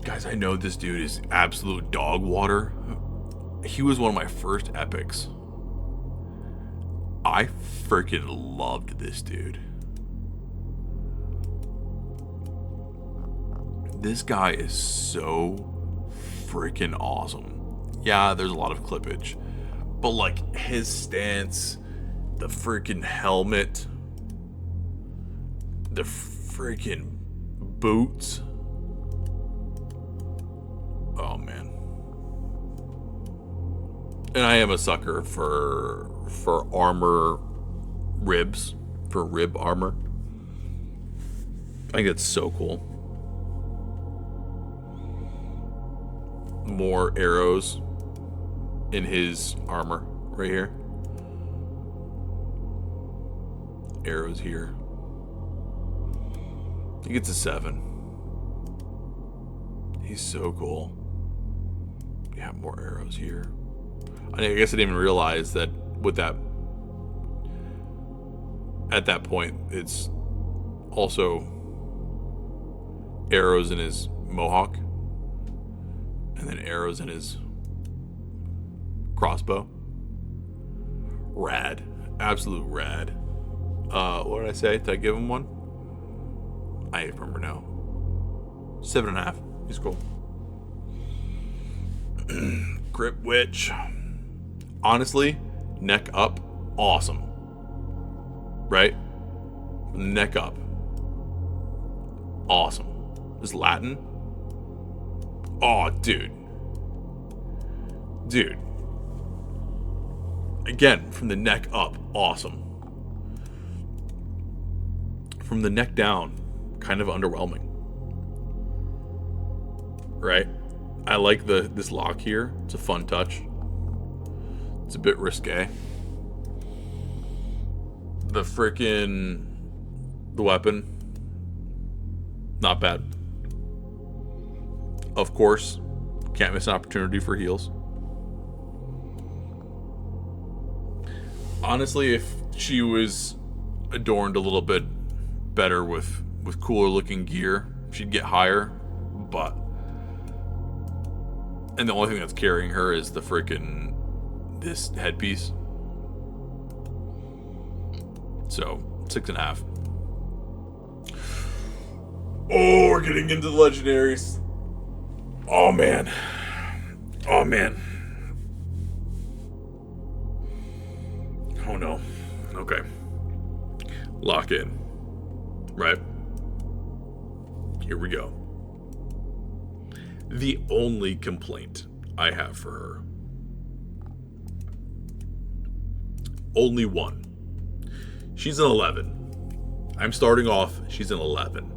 Guys, I know this dude is absolute dog water. He was one of my first epics. I freaking loved this dude. This guy is so freaking awesome. Yeah, there's a lot of clippage, but like his stance, the freaking helmet, the freaking boots. Oh man. And I am a sucker for armor ribs, for rib armor. I think it's so cool. More arrows in his armor right here. Arrows here. He gets a 7. He's so cool. Yeah, more arrows here. I guess I didn't even realize that with that, at that point, it's also arrows in his mohawk and then arrows in his crossbow. Rad. Absolute rad. What did I say? Did I give him one? I remember now. 7.5. He's cool. Grip Witch. Honestly, neck up, awesome. Right? Neck up. Awesome. This Latin. Oh, dude. Dude. Again, from the neck up, awesome. From the neck down, kind of underwhelming. Right? I like this lock here. It's a fun touch. It's a bit risque. The frickin' the weapon, not bad. Of course, can't miss an opportunity for heals. Honestly, if she was adorned a little bit better with cooler looking gear, she'd get higher. But, and the only thing that's carrying her is the freaking this headpiece. So 6.5. Oh, we're getting into the legendaries. Oh man. Oh man. Oh no. Okay. Lock in. Right? Here we go. The only complaint I have for her. Only one. She's an 11. I'm starting off, she's an 11.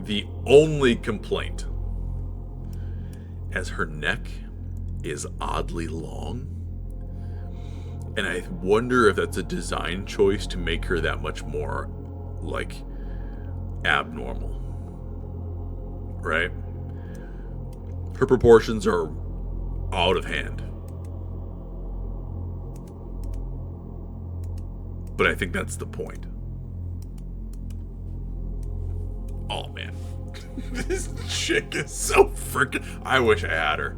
The only complaint as her neck is oddly long. And I wonder if that's a design choice to make her that much more, like, abnormal. Right? Her proportions are out of hand. But I think that's the point. Oh, man. This chick is so freaking... I wish I had her.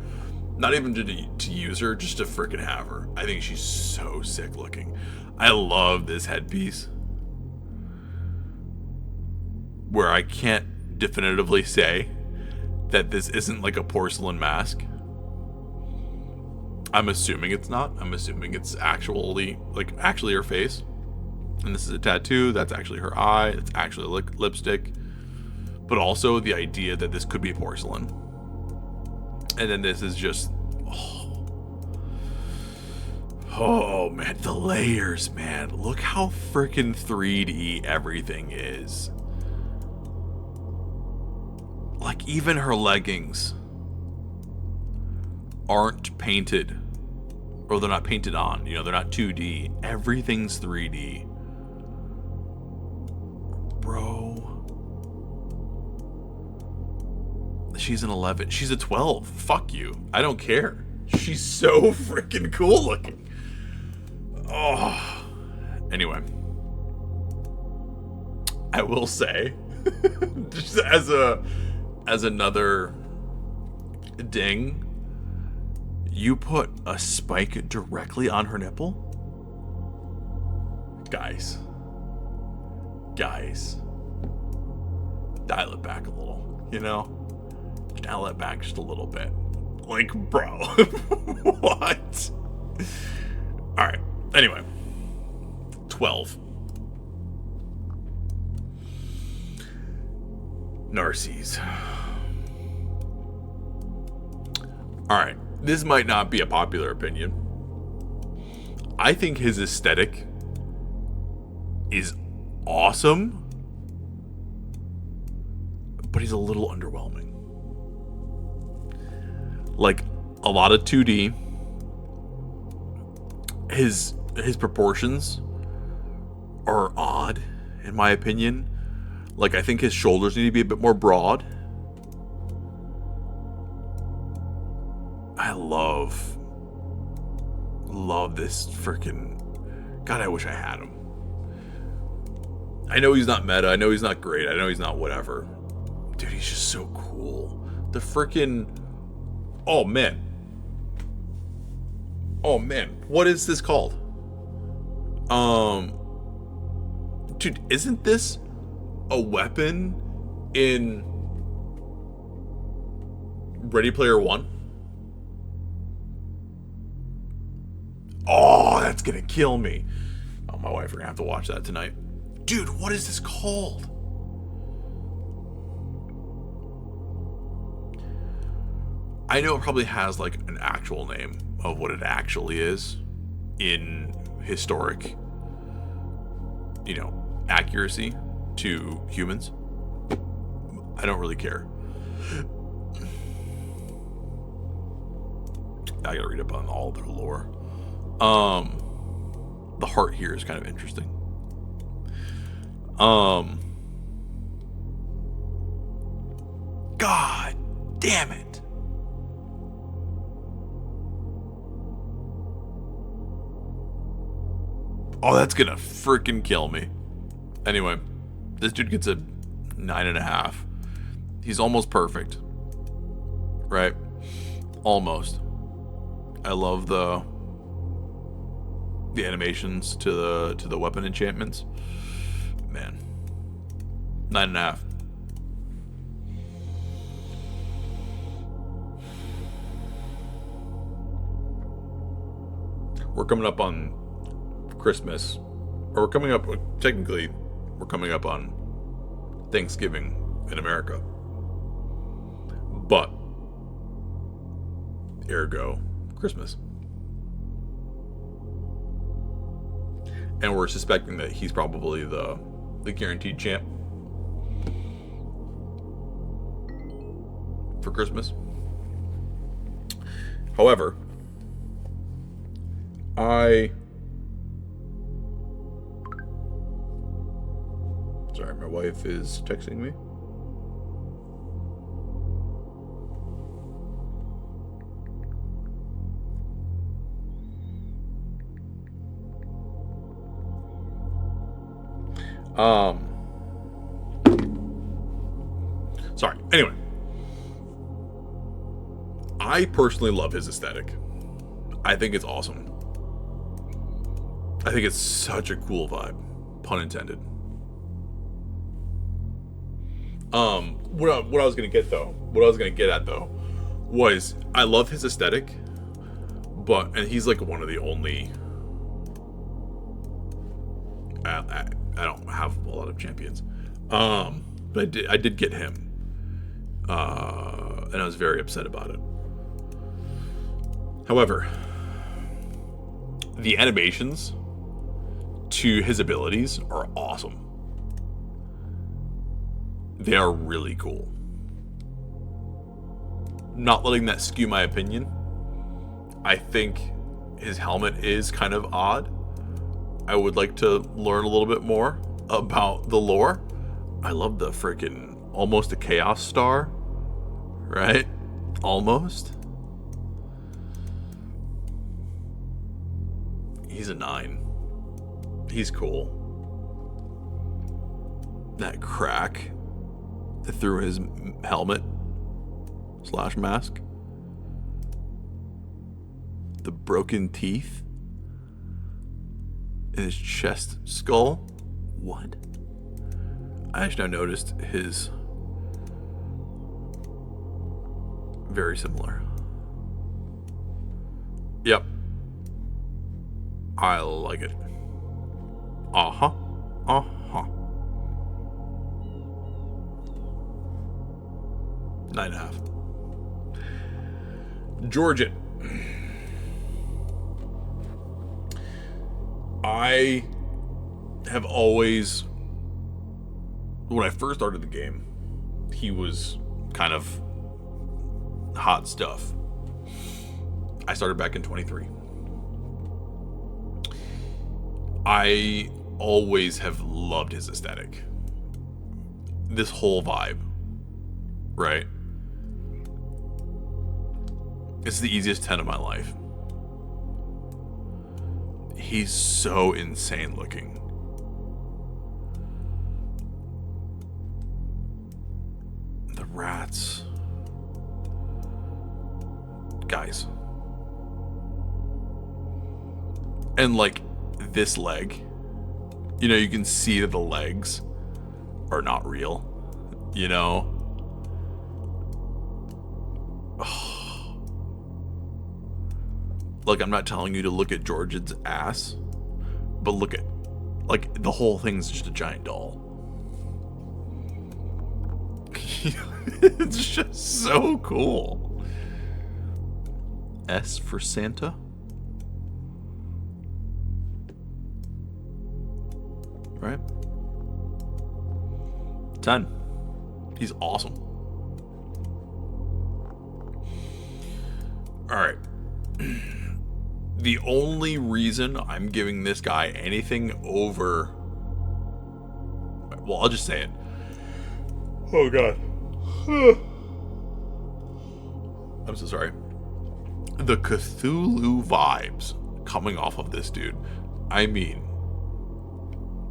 Not even to use her, just to freaking have her. I think she's so sick looking. I love this headpiece. Where I can't definitively say that this isn't like a porcelain mask. I'm assuming it's not. I'm assuming it's actually her face. And this is a tattoo. That's actually her eye. It's actually lipstick. But also the idea that this could be porcelain. And then this is just... Oh, man. The layers, man. Look how freaking 3D everything is. Like, even her leggings aren't painted. Or they're not painted on. You know, they're not 2D. Everything's 3D. Bro. She's an 11. She's a 12. Fuck you. I don't care. She's so freaking cool looking. Oh. Anyway. I will say, just as another ding, you put a spike directly on her nipple? Guys. Dial it back a little, you know? Dial it back just a little bit. Like, bro. What? Alright. Anyway. 12. Narcisse. Alright. This might not be a popular opinion. I think his aesthetic is awesome, but he's a little underwhelming. Like, a lot of 2D. His proportions are odd, in my opinion. Like, I think his shoulders need to be a bit more broad. I love this freaking... God, I wish I had him. I know he's not meta. I know he's not great. I know he's not whatever. Dude, he's just so cool. The freaking... Oh, man. What is this called? Dude, isn't this a weapon in Ready Player One? Oh, that's gonna kill me. Oh, my wife, we're gonna have to watch that tonight. Dude, what is this called? I know it probably has like an actual name of what it actually is in historic, you know, accuracy to humans. I don't really care. I gotta read up on all their lore. The heart here is kind of interesting. Um, God damn it. Oh, that's gonna freaking kill me. Anyway, this dude gets a 9.5. He's almost perfect. Right? Almost. I love the animations to the weapon enchantments. Man. 9.5. We're coming up on Christmas. Or technically, we're coming up on Thanksgiving in America. But, ergo, Christmas. And we're suspecting that he's probably the guaranteed champ for Christmas. However, sorry, my wife is texting me. Sorry. Anyway, I personally love his aesthetic. I think it's awesome. I think it's such a cool vibe, pun intended. What I was gonna get at though, was I love his aesthetic, and he's like one of the only. I don't have a lot of champions, but I did get him, and I was very upset about it. However, the animations to his abilities are awesome. They are really cool. Not letting that skew my opinion. I think his helmet is kind of odd. I would like to learn a little bit more about the lore. I love the freaking almost a chaos star, right? Almost. He's a 9. He's cool. That crack through his helmet / mask. The broken teeth in his chest skull. What? I actually now noticed his very similar. Yep. I like it. Uh-huh. Uh-huh. 9.5. Georgian. I have always, when I first started the game, he was kind of hot stuff. I started back in 23. I always have loved his aesthetic. This whole vibe, right? It's the easiest 10 of my life. He's so insane looking. The rats. Guys. And like this leg, you know, you can see that the legs are not real, you know? Like, I'm not telling you to look at George's ass, but look at, like, the whole thing's just a giant doll. It's just so cool. S for Santa. Right? 10. He's awesome. Alright. The only reason I'm giving this guy anything over well, I'll just say it. Oh, God. I'm so sorry. The Cthulhu vibes coming off of this dude. I mean,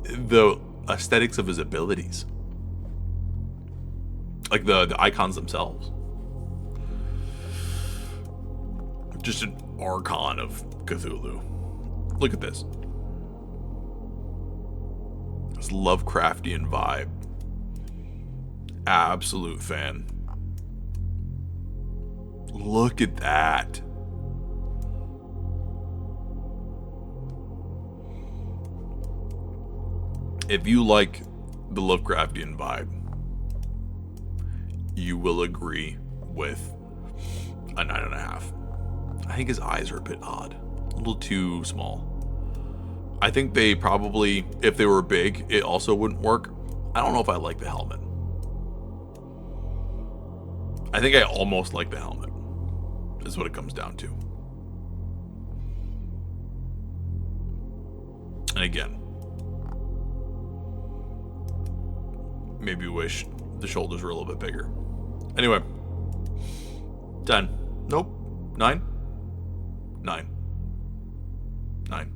the aesthetics of his abilities. Like the icons themselves. Just an archon of Cthulhu. Look at this. This Lovecraftian vibe. Absolute fan. Look at that. If you like the Lovecraftian vibe, you will agree with a 9.5. I think his eyes are a bit odd. A little too small. I think they probably, if they were big, it also wouldn't work. I don't know if I like the helmet. I think I almost like the helmet. Is what it comes down to. And again, maybe wish the shoulders were a little bit bigger. Anyway, 10. Nope. 9. 9. 9.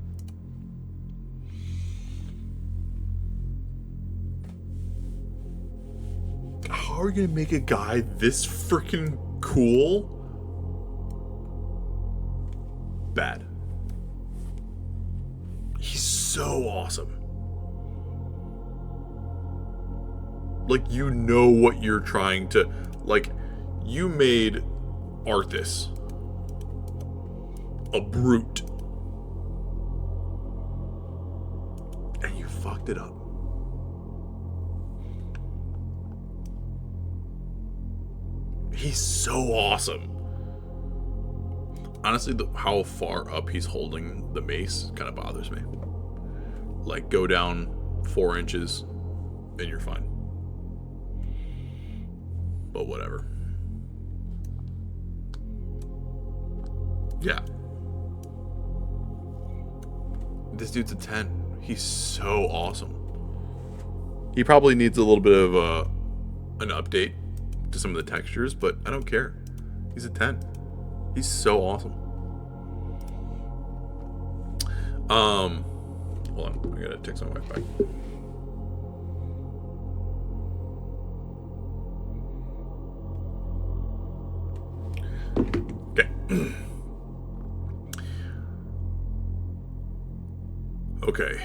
How are you gonna make a guy this freaking cool bad? He's so awesome. Like, you know what you're trying to... Like, you made Arthas a brute. And you fucked it up. He's so awesome. Honestly, how far up he's holding the mace kind of bothers me. Like, go down 4 inches and you're fine. But whatever. Yeah. This dude's a 10. He's so awesome. He probably needs a little bit of an update to some of the textures, but I don't care. He's a 10. He's so awesome. Hold on. I gotta text my wife back. Okay. Okay.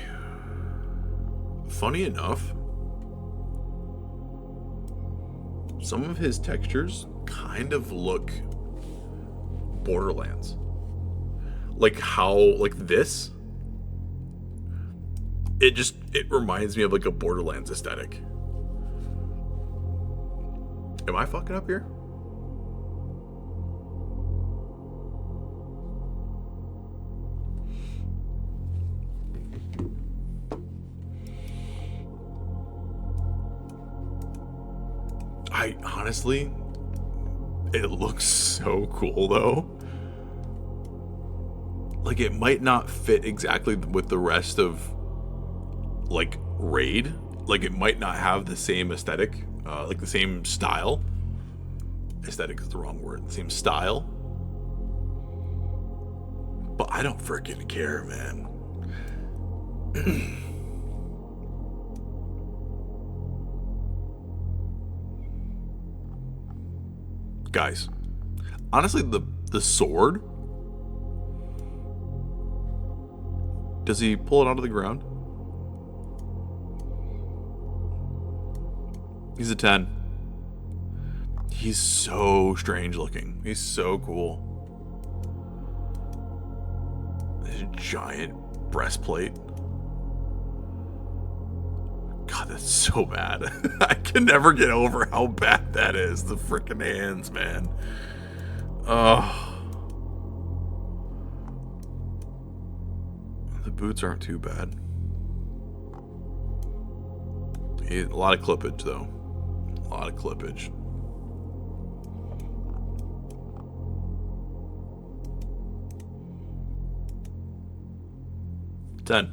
Funny enough, some of his textures kind of look Borderlands. Like how, like this, it reminds me of like a Borderlands aesthetic. Am I fucking up here? I honestly, it looks so cool though. Like, it might not fit exactly with the rest of like Raid. Like, it might not have the same aesthetic, like the same style. Aesthetic is the wrong word. The same style. But I don't freaking care, man. Guys, honestly, the sword, does he pull it onto the ground? He's a 10. He's so strange looking. He's so cool. This giant breastplate. God, that's so bad. I can never get over how bad that is. The freaking hands, man. Oh. The boots aren't too bad. A lot of clippage, though. A lot of clippage. $10.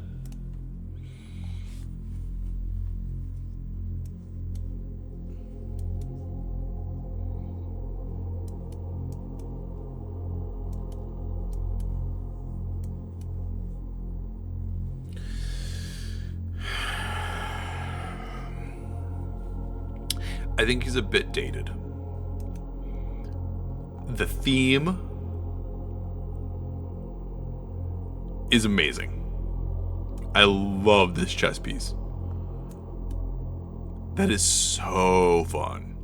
I think he's a bit dated. The theme is amazing. I love this chess piece. That is so fun.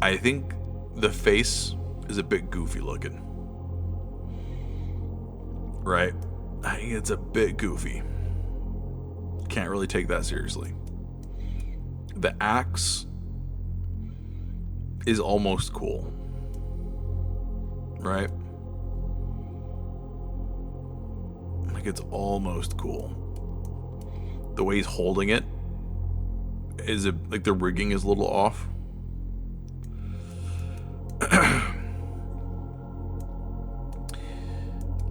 I think the face is a bit goofy looking. Right? I think it's a bit goofy. Can't really take that seriously. The axe is almost cool. Right? Like, it's almost cool. The way he's holding it is like the rigging is a little off.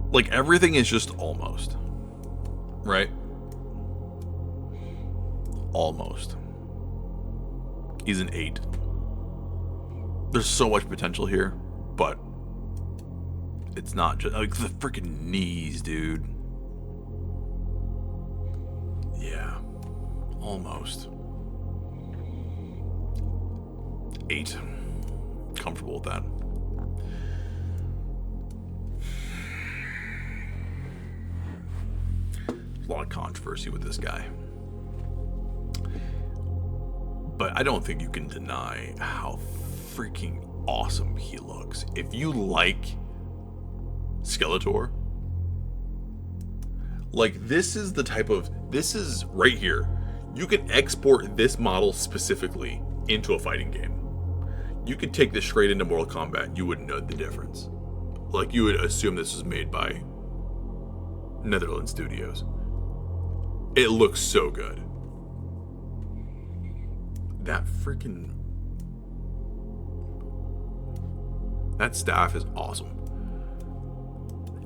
Like, everything is just almost. Right? Almost. He's an 8. There's so much potential here, but it's not just like the freaking knees, dude. Yeah. Almost. 8. Comfortable with that. There's a lot of controversy with this guy. But I don't think you can deny how freaking awesome he looks. If you like Skeletor, like, this is right here. You can export this model specifically into a fighting game. You could take this straight into Mortal Kombat. You wouldn't know the difference. Like, you would assume this was made by Netherlands Studios. It looks so good. That staff is awesome.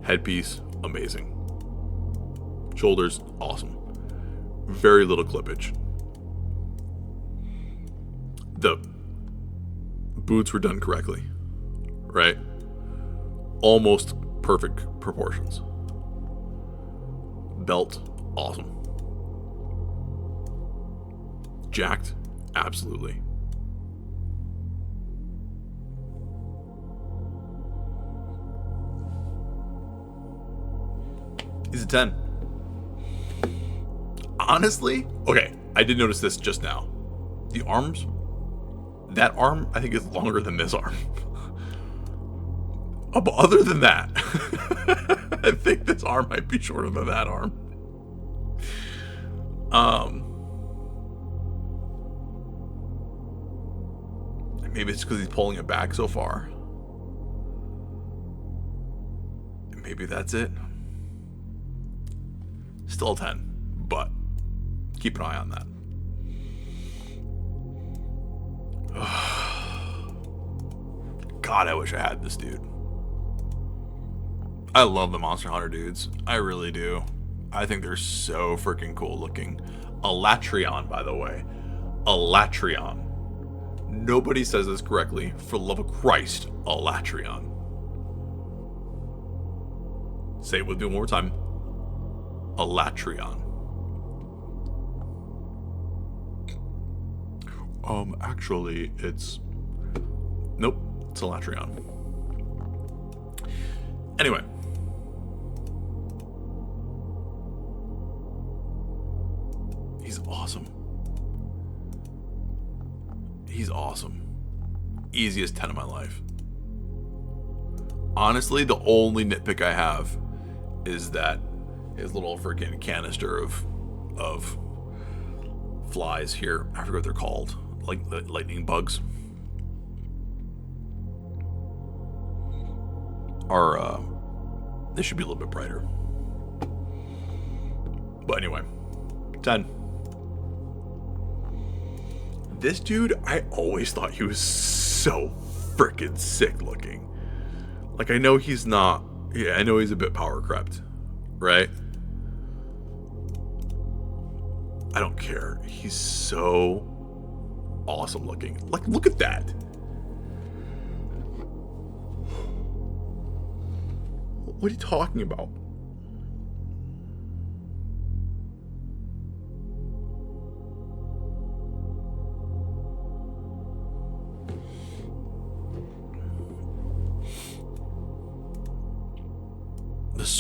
Headpiece, amazing. Shoulders, awesome. Very little clippage. The boots were done correctly, right? Almost perfect proportions. Belt, awesome. Jacked, absolutely. He's a 10. Honestly, okay, I did notice this just now. The arms, that arm, I think is longer than this arm. But other than that, I think this arm might be shorter than that arm. Maybe it's because he's pulling it back so far. Maybe that's it. Still a 10, but keep an eye on that. God, I wish I had this dude. I love the Monster Hunter dudes. I really do. I think they're so freaking cool looking. Alatreon, by the way. Alatreon. Nobody says this correctly. For the love of Christ, Alatreon. Say it with me one more time. Alatreon. Actually, it's... Nope, it's Alatreon. Anyway. He's awesome. He's awesome. Easiest 10 of my life. Honestly, the only nitpick I have is that his little freaking canister of flies here, I forget what they're called, like lightning bugs, are they should be a little bit brighter. But anyway, 10. This dude, I always thought he was so freaking sick looking. Like, I know he's not, yeah, I know he's a bit power crept, right? I don't care. He's so awesome looking. Like, look at that. What are you talking about?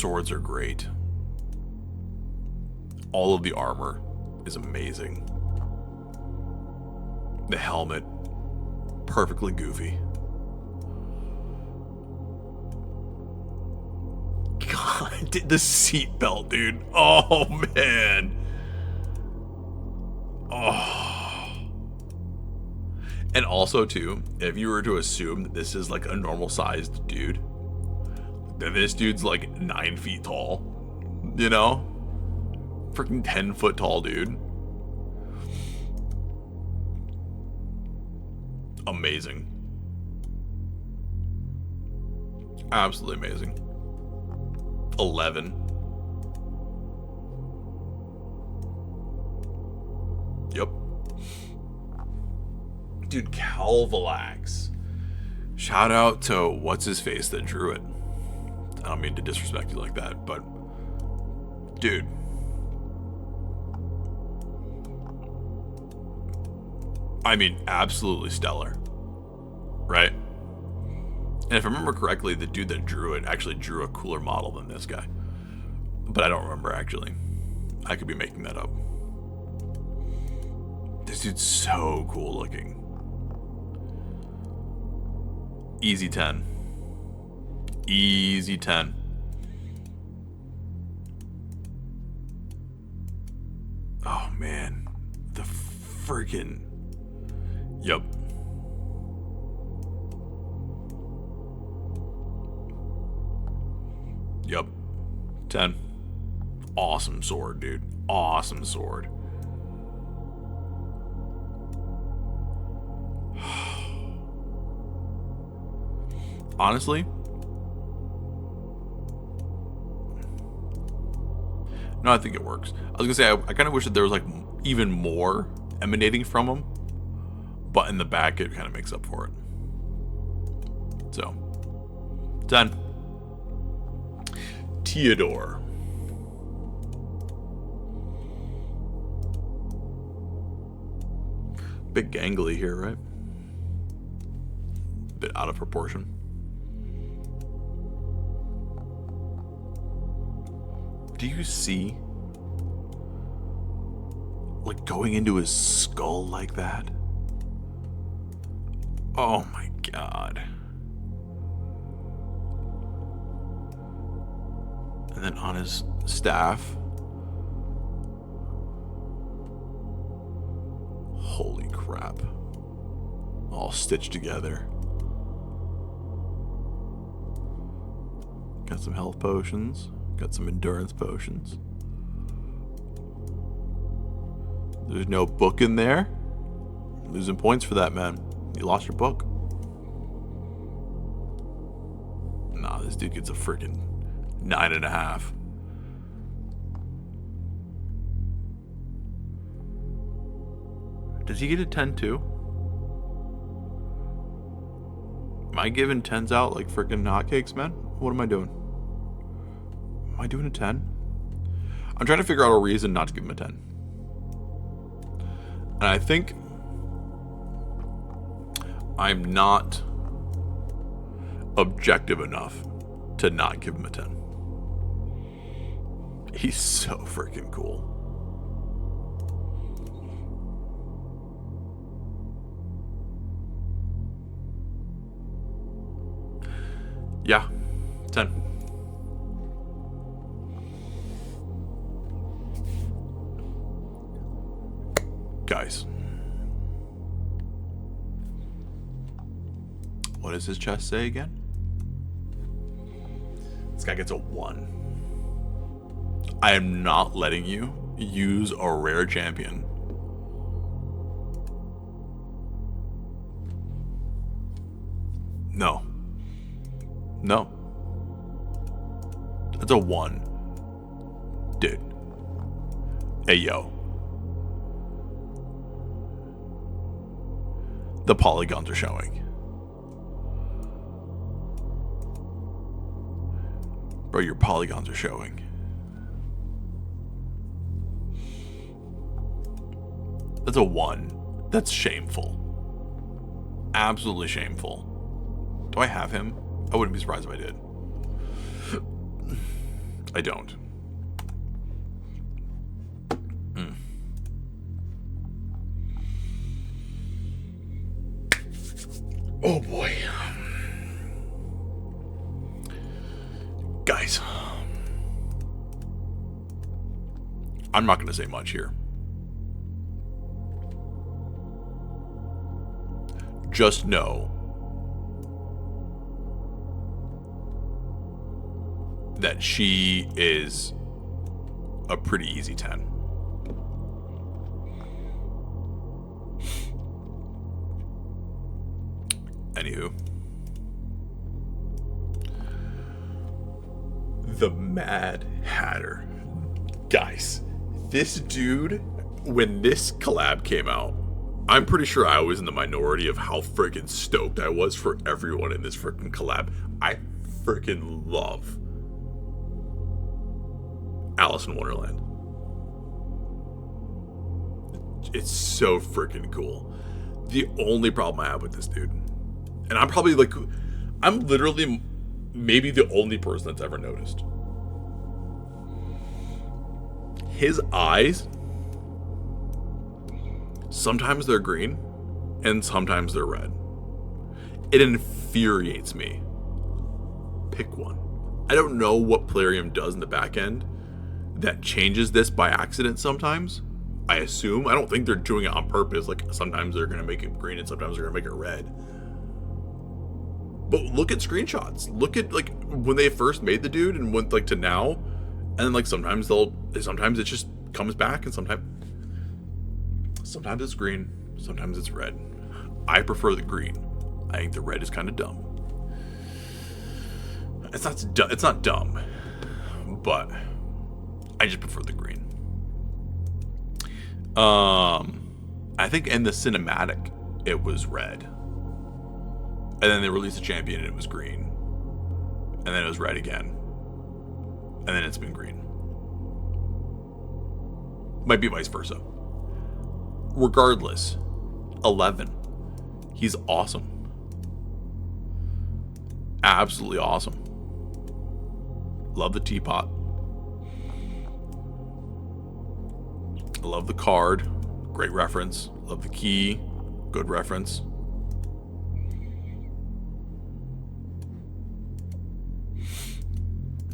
swords are great. All of the armor is amazing. The helmet, perfectly goofy. God, the seatbelt, dude. Oh, man. Oh. And also, too, if you were to assume that this is like a normal-sized dude, then this dude's like 9 feet tall. You know? Freaking 10-foot tall dude. Amazing. Absolutely amazing. 11. Yep. Dude, Calvalax. Shout out to what's his face that drew it. I don't mean to disrespect you like that, but dude. I mean, absolutely stellar. Right? And if I remember correctly, the dude that drew it actually drew a cooler model than this guy. But I don't remember, actually. I could be making that up. This dude's so cool looking. Easy 10. Easy 10. Oh, man. The freaking... Yep. Yep. 10. Awesome sword, dude. Awesome sword. Honestly, no, I think it works. I was gonna say, I kind of wish that there was like even more emanating from him, but in the back it kind of makes up for it. So, 10. Theodore. Bit gangly here, right? Bit out of proportion. Do you see, like, going into his skull like that? Oh my god. And then on his staff. Holy crap. All stitched together. Got some health potions. Got some endurance potions. There's no book in there. Losing points for that, man. You lost your book. Nah, this dude gets a freaking 9.5. Does he get a 10 too? Am I giving 10s out like freaking hotcakes, man? What am I doing? Am I doing a 10? I'm trying to figure out a reason not to give him a 10. And I think I'm not objective enough to not give him a 10. He's so freaking cool. Yeah, 10. Guys, what does his chest say again? This guy gets a 1. I am not letting you use a rare champion. No. No. That's a 1. Dude. Hey, yo. The polygons are showing. Bro, your polygons are showing. That's a 1. That's shameful. Absolutely shameful. Do I have him? I wouldn't be surprised if I did. I don't. Oh boy. Guys, I'm not going to say much here. Just know that she is a pretty easy 10. Anywho. The Mad Hatter. Guys, this dude, when this collab came out, I'm pretty sure I was in the minority of how freaking stoked I was for everyone in this freaking collab. I freaking love Alice in Wonderland. It's so freaking cool. The only problem I have with this dude, and I'm literally maybe the only person that's ever noticed. His eyes, sometimes they're green and sometimes they're red. It infuriates me. Pick one. I don't know what Plarium does in the back end that changes this by accident sometimes. I assume. I don't think they're doing it on purpose. Like, sometimes they're going to make it green and sometimes they're going to make it red. But look at screenshots. Look at, like, when they first made the dude and went, like, to now. And then, like, sometimes it just comes back and sometimes it's green. Sometimes it's red. I prefer the green. I think the red is kind of dumb. It's not dumb. But I just prefer the green. I think in the cinematic it was red. And then they released a champion and it was green. And then it was red again. And then it's been green. Might be vice versa. Regardless, 11. He's awesome. Absolutely awesome. Love the teapot. Love the card. Great reference. Love the key. Good reference.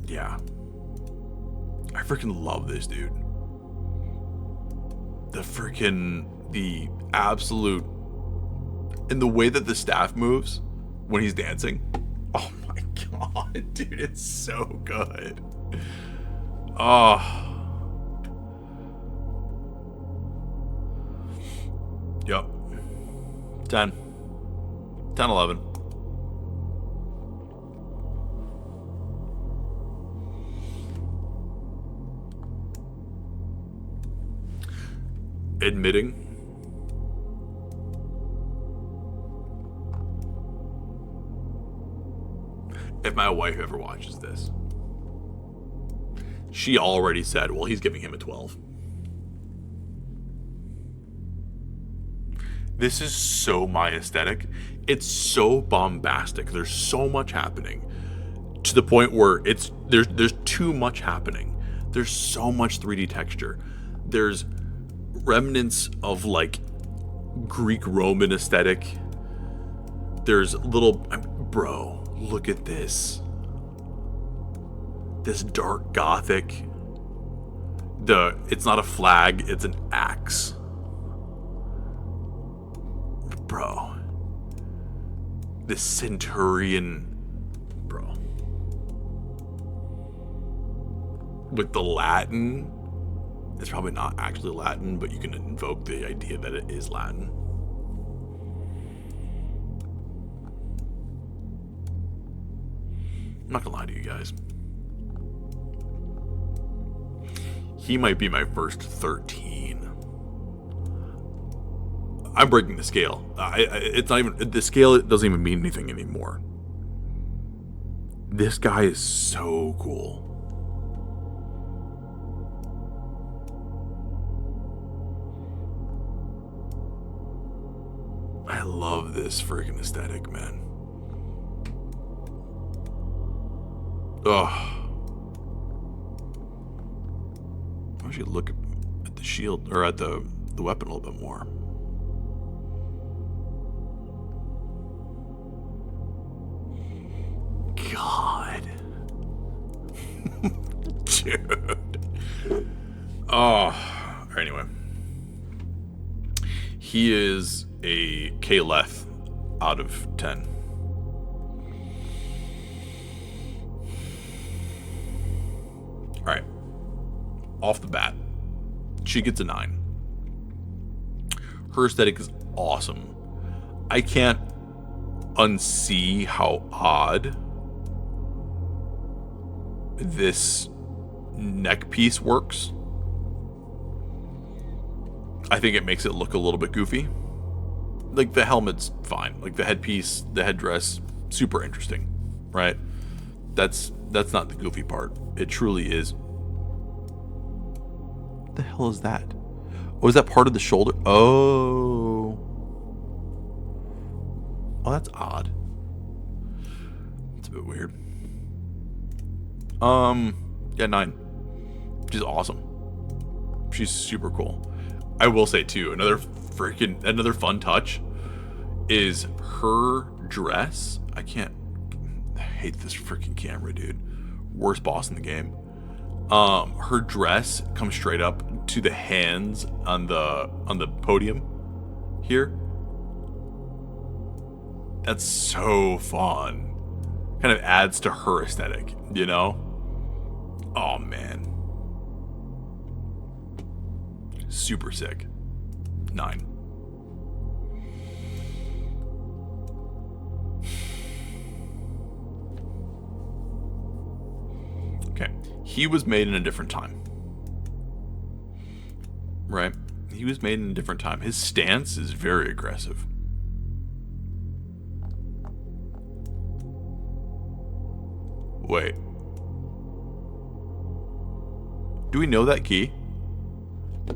Yeah. I freaking love this dude. The absolute, and the way that the staff moves when he's dancing. Oh my god, dude, it's so good. Oh. Yep. 10. 10, 11. Admitting if my wife ever watches this, she already said, well, he's giving him a 12. This is so my aesthetic. It's so bombastic. There's so much happening to the point where there's too much happening. There's so much 3D texture. There's remnants of like Greek Roman aesthetic. There's bro, look at this dark gothic. It's not a flag, it's an axe, bro. This centurion, bro, with the Latin. It's probably not actually Latin, but you can invoke the idea that it is Latin. I'm not gonna lie to you guys. He might be my first 13. I'm breaking the scale. It's not even the scale. It doesn't even mean anything anymore. This guy is so cool. I love this freaking aesthetic, man. I should look at the shield, or at the weapon a little bit more. God. Dude. Oh. Anyway. He is a K-Leth out of 10. Alright. Off the bat, she gets a 9. Her aesthetic is awesome. I can't unsee how odd this neck piece works. I think it makes it look a little bit goofy. Like, the helmet's fine. Like, the headpiece, the headdress, super interesting, right? That's not the goofy part. It truly is. What the hell is that? Oh, is that part of the shoulder? Oh, that's odd. It's a bit weird. Yeah, 9. She's awesome. She's super cool. I will say too, another fun touch is her dress. I hate this freaking camera, dude. Worst boss in the game. Her dress comes straight up to the hands on the podium here. That's so fun. Kind of adds to her aesthetic, you know? Oh man. Super sick. 9. Okay. He was made in a different time. Right? He was made in a different time. His stance is very aggressive. Wait. Do we know that key?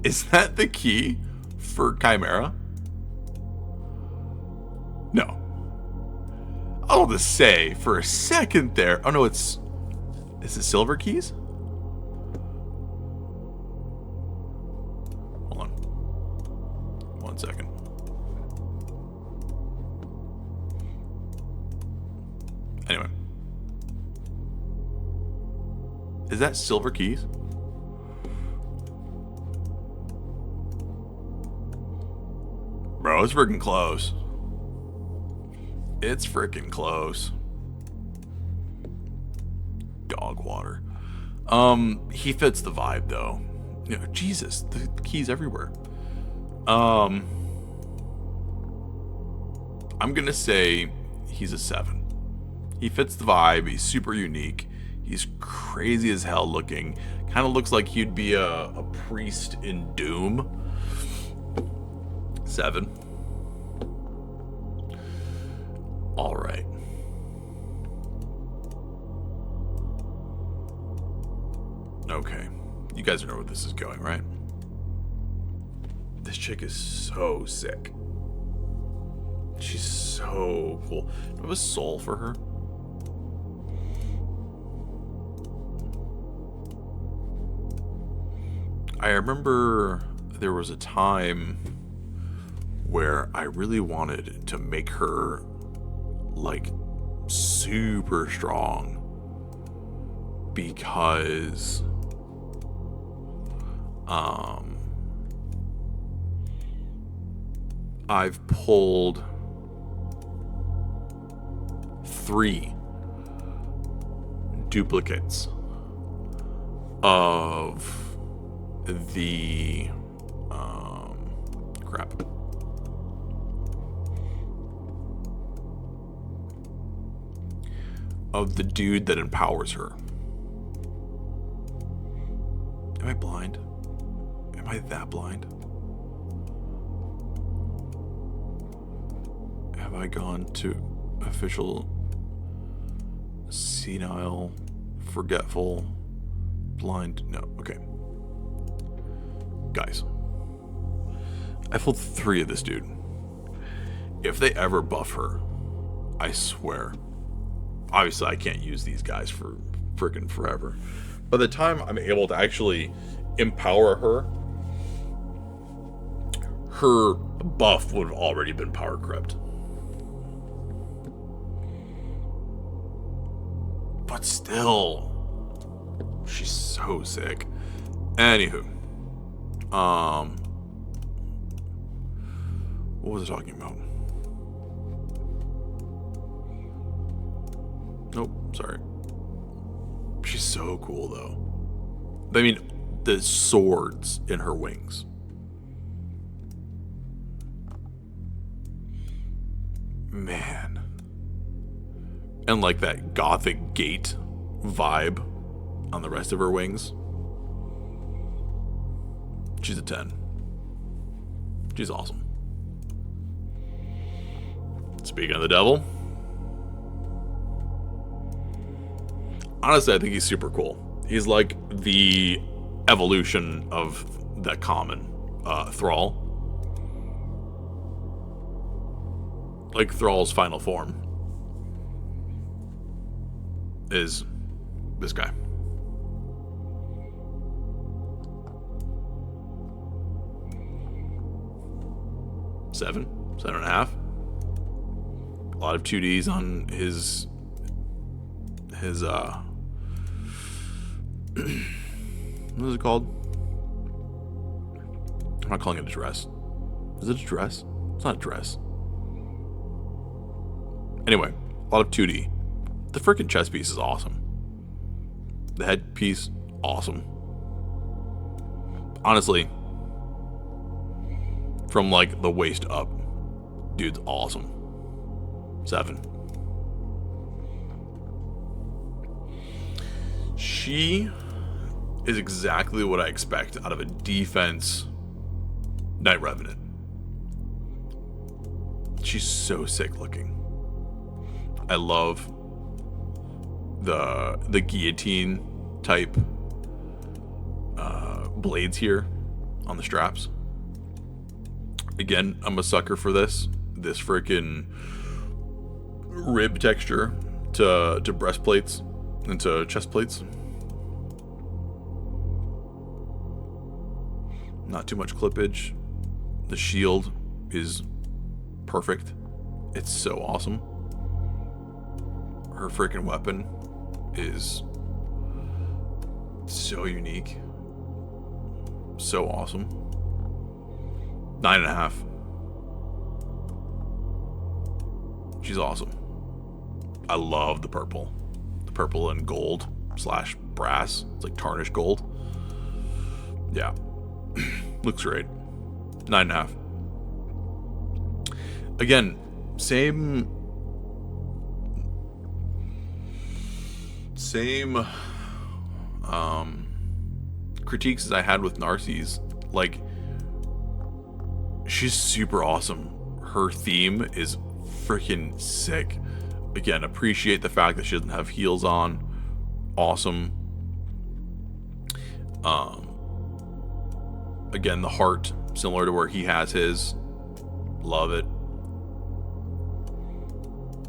Is that the key for Chimera? No. I'll just say for a second there. Oh no, is it silver keys? Hold on. 1 second. Anyway. Is that silver keys? Bro, it's freaking close. It's freaking close. Dog water. He fits the vibe though. You know, Jesus, the keys everywhere. I'm gonna say he's a 7. He fits the vibe. He's super unique. He's crazy as hell looking. Kind of looks like he'd be a priest in Doom. 7. All right. Okay. You guys know where this is going, right? This chick is so sick. She's so cool. Do I have a soul for her? I remember there was a time where I really wanted to make her like super strong because I've pulled 3 duplicates of the crap. Of the dude that empowers her. Am I blind? Am I that blind? Have I gone to official senile, forgetful, blind? No, okay. Guys, I pulled 3 of this dude. If they ever buff her, I swear. Obviously, I can't use these guys for freaking forever. By the time I'm able to actually empower her, her buff would have already been power crept. But still, she's so sick. Anywho, what was I talking about? Nope, sorry. She's so cool, though. I mean, the swords in her wings. Man. And like that gothic gate vibe on the rest of her wings. She's a 10. She's awesome. Speaking of the devil, honestly, I think he's super cool. He's like the evolution of that common Thrall. Like Thrall's final form is this guy. Seven and a half. A lot of 2Ds on his what is it called? I'm not calling it a dress. Is it a dress? It's not a dress. Anyway, a lot of 2D. The freaking chest piece is awesome. The head piece, awesome. Honestly, from like the waist up, dude's awesome. 7. She is exactly what I expect out of a defense Knight Revenant. She's so sick looking. I love the guillotine type blades here on the straps. Again, I'm a sucker for this freaking rib texture to breastplates and to chest plates. Not too much clippage. The shield is perfect. It's so awesome. Her freaking weapon is so unique. So awesome. 9.5. She's awesome. I love the purple. The purple and gold / brass. It's like tarnished gold. Yeah. Looks great. 9.5. Again, same critiques as I had with Narcisse. Like, she's super awesome. Her theme is freaking sick. Again, appreciate the fact that she doesn't have heels on. Awesome. Again, the heart similar to where he has his. Love it.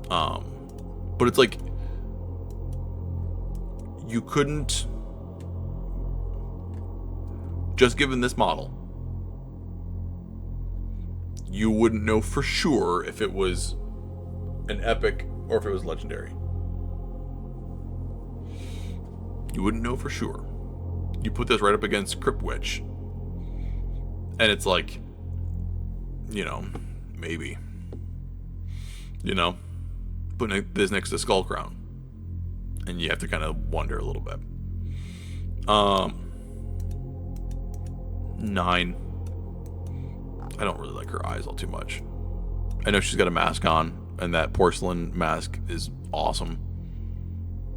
But it's like you couldn't, just given this model, you wouldn't know for sure if it was an epic or if it was legendary. You wouldn't know for sure. You put this right up against Crypt Witch, and it's like, you know, maybe. You know, putting this next to Skull Crown, and you have to kind of wonder a little bit. 9. I don't really like her eyes all too much. I know she's got a mask on, and that porcelain mask is awesome,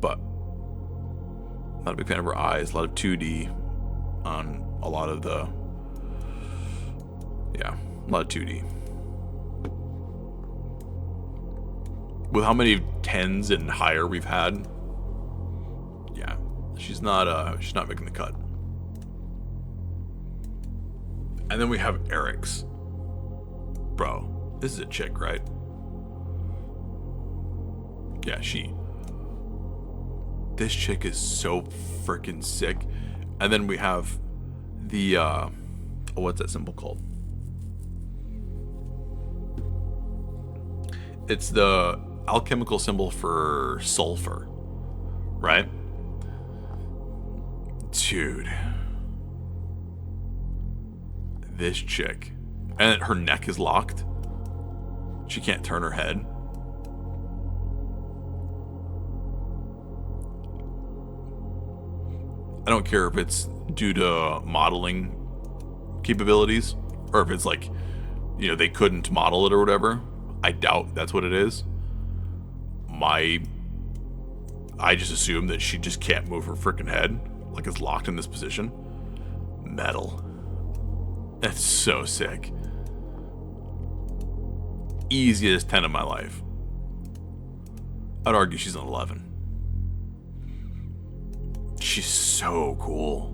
but not a big fan of her eyes. A lot of 2D on a lot of the, yeah, a lot of 2D. With how many 10s and higher we've had, yeah, she's not making the cut. And then we have Eric's. Bro, this is a chick, right? Yeah, this chick is so freaking sick. And then we have the what's that symbol called? It's the alchemical symbol for sulfur, right? Dude, this chick, and her neck is locked. She can't turn her head. I don't care if it's due to modeling capabilities or if it's like, you know, they couldn't model it or whatever. I doubt that's what it is. I just assume that she just can't move her freaking head, like it's locked in this position. Metal. That's so sick. Easiest 10 of my life. I'd argue she's an 11. She's so cool.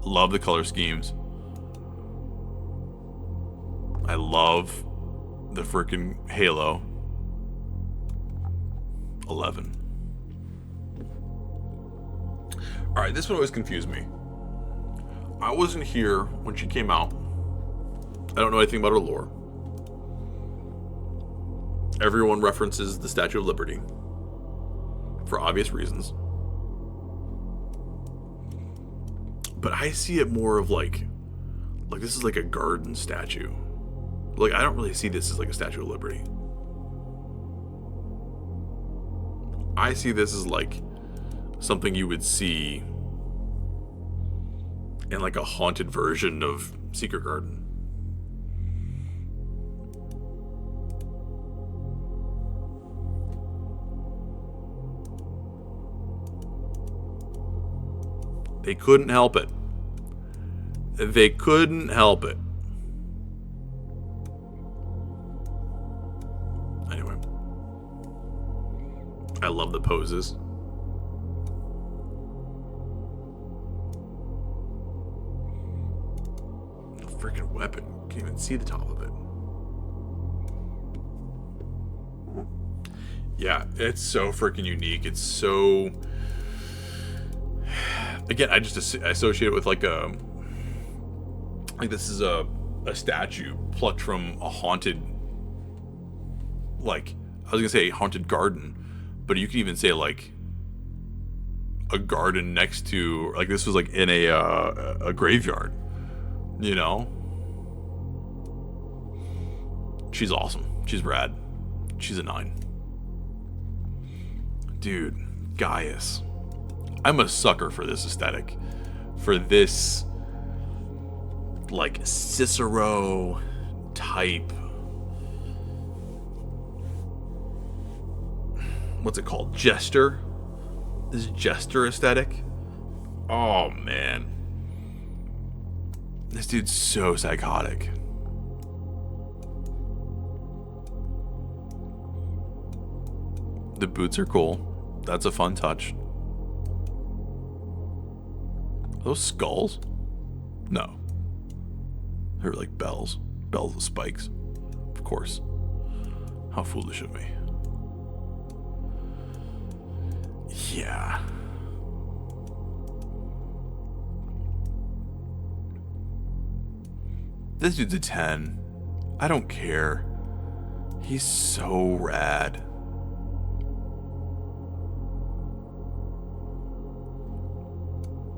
Love the color schemes. I love the freaking halo. 11. Alright, this one always confused me. I wasn't here when she came out. I don't know anything about her lore. Everyone references the Statue of Liberty for obvious reasons. But I see it more of like this is like a garden statue. Like, I don't really see this as like a Statue of Liberty. I see this as like something you would see in like a haunted version of Secret Garden. They couldn't help it. They couldn't help it. Anyway. I love the poses. The freaking weapon. Can't even see the top of it. Yeah, it's so freaking unique. It's so... Again, I just associate it with like this is a statue plucked from a haunted, like, I was gonna say a haunted garden, but you can even say like a garden next to, like, this was like in a graveyard, you know. She's awesome. She's rad. She's a 9. Dude, Gaius. I'm a sucker for this aesthetic. For this, like, Cicero type. What's it called? Jester? This jester aesthetic? Oh, man. This dude's so psychotic. The boots are cool. That's a fun touch. Are those skulls? No. They're like bells. Bells with spikes. Of course. How foolish of me. Yeah. This dude's a 10. I don't care. He's so rad.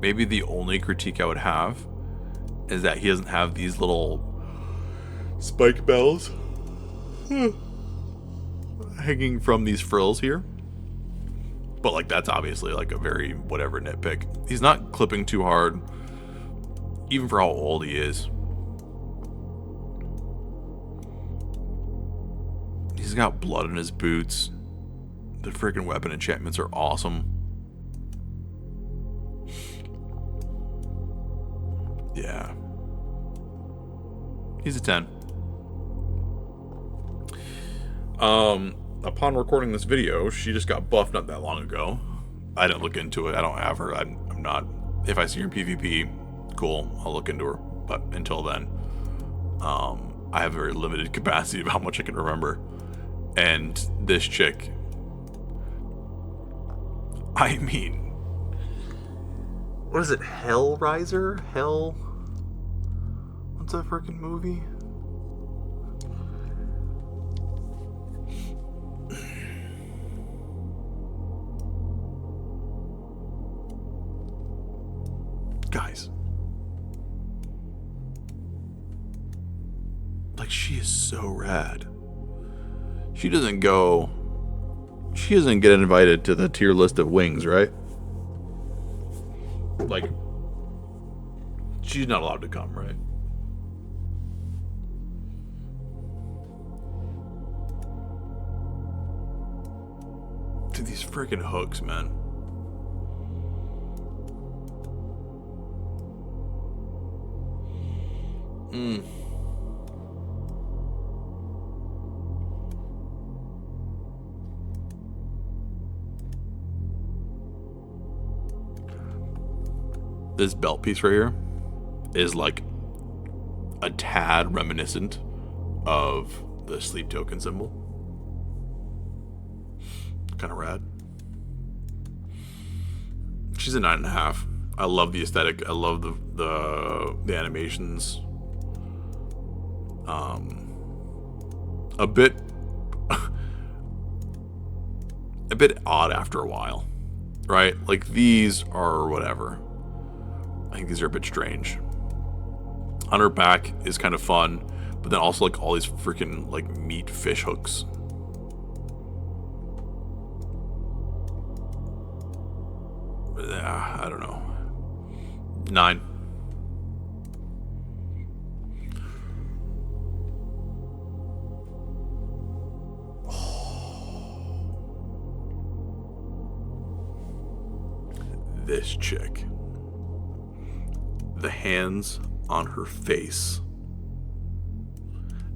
Maybe the only critique I would have is that he doesn't have these little spike bells hanging from these frills here. But, like, that's obviously like a very whatever nitpick. He's not clipping too hard, even for how old he is. He's got blood in his boots. The freaking weapon enchantments are awesome. Yeah. He's a 10. Upon recording this video, she just got buffed not that long ago. I didn't look into it. I don't have her. I'm not... If I see her in PvP, cool, I'll look into her. But until then, I have a very limited capacity of how much I can remember. And this chick... I mean... What is it? Hellraiser? Hell. What's that freaking movie? Guys. Like, she is so rad. She doesn't get invited to the tier list of wings, right? Like, she's not allowed to come, right? Dude, these freaking hooks, man. This belt piece right here is like a tad reminiscent of the sleep token symbol. Kind of rad. She's a 9.5. I love the aesthetic. I love the animations. A bit odd after a while, right? Like, these are whatever. I think these are a bit strange. On her back is kind of fun, but then also like all these freaking like meat fish hooks. I don't know. 9. This chick. The hands on her face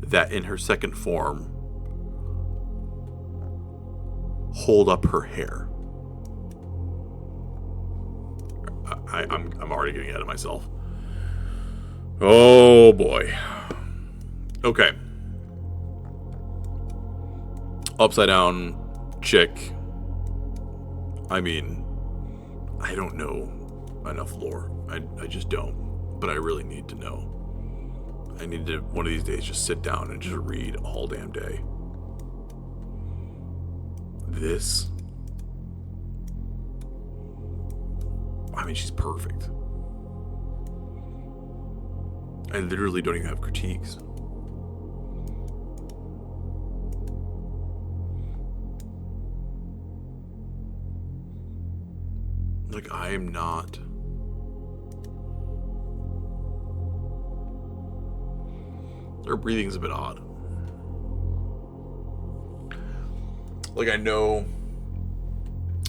that in her second form hold up her hair. I'm already getting ahead of myself. Oh boy. Okay. Upside down chick. I mean, I don't know enough lore. I just don't. But I really need to know. I need to, one of these days, just sit down and just read all damn day. This. I mean, she's perfect. I literally don't even have critiques. Like, I am not... Her breathing's a bit odd. Like, I know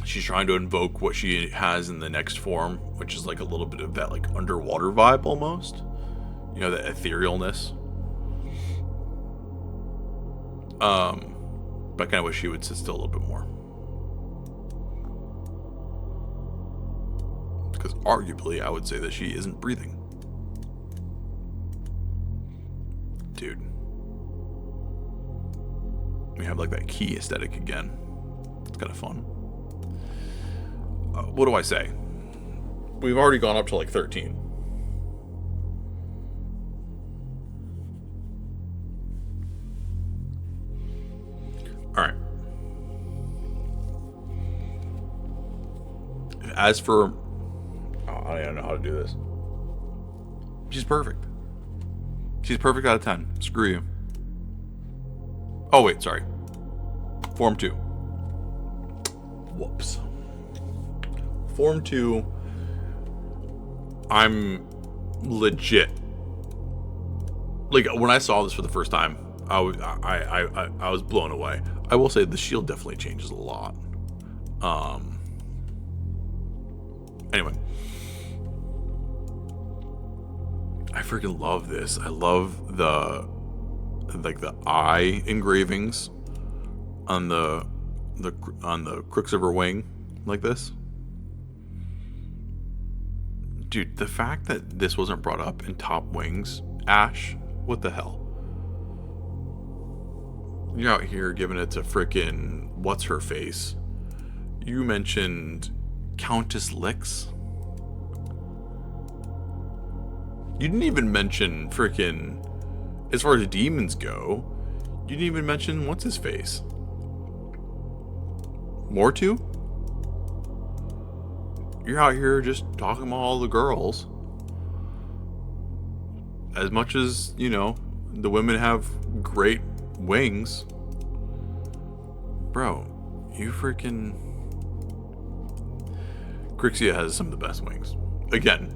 she's trying to invoke what she has in the next form, which is like a little bit of that like underwater vibe almost. You know, that etherealness. But I kind of wish she would sit still a little bit more. Because arguably, I would say that she isn't breathing. Dude. We have like that key aesthetic again. It's kind of fun. What do I say? We've already gone up to like 13. Alright. As for... I don't know how to do this. She's perfect. She's perfect out of 10. Screw you. Oh, wait, sorry. Form 2. Whoops. Form 2, I'm legit. Like, when I saw this for the first time, I was blown away. I will say the shield definitely changes a lot. Anyway. I freaking love this. I love the eye engravings on the crooks of her wing, like this. Dude, the fact that this wasn't brought up in top wings, Ash, what the hell? You're out here giving it to frickin' what's her face. You mentioned Countess Lix. You didn't even mention freaking, as far as demons go, you didn't even mention what's his face. Mortu? You're out here just talking about all the girls. As much as, you know, the women have great wings. Bro, you freaking... Crixia has some of the best wings. Again,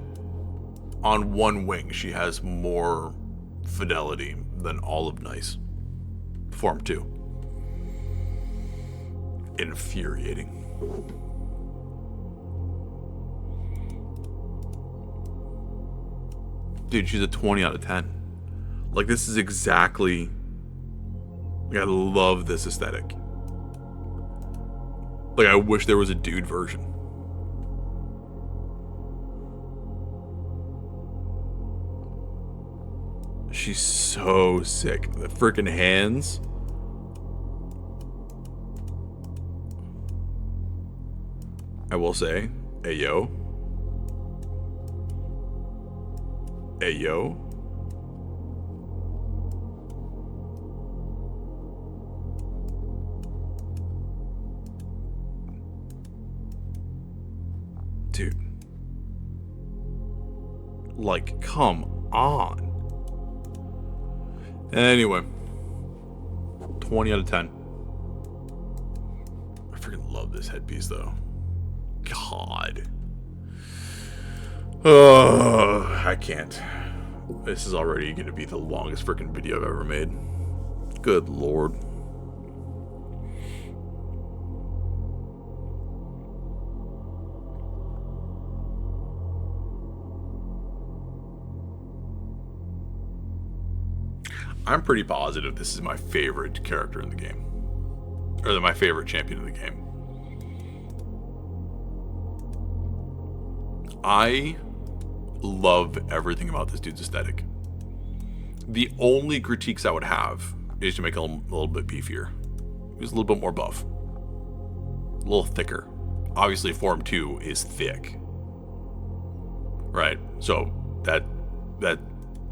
on one wing, she has more fidelity than all of Nice. Form 2. Infuriating. Dude, she's a 20 out of 10. Like, this is exactly... Like, I love this aesthetic. Like, I wish there was a dude version. She's so sick. The freaking hands. I will say, hey yo. Hey yo. Dude. Like, come on. Anyway. 20 out of 10. I freaking love this headpiece though. God. I can't. This is already going to be the longest freaking video I've ever made. Good lord. I'm pretty positive this is my favorite character in the game. Or my favorite champion in the game. I love everything about this dude's aesthetic. The only critiques I would have is to make him a little bit beefier. He's a little bit more buff. A little thicker. Obviously, Form 2 is thick. Right? So, that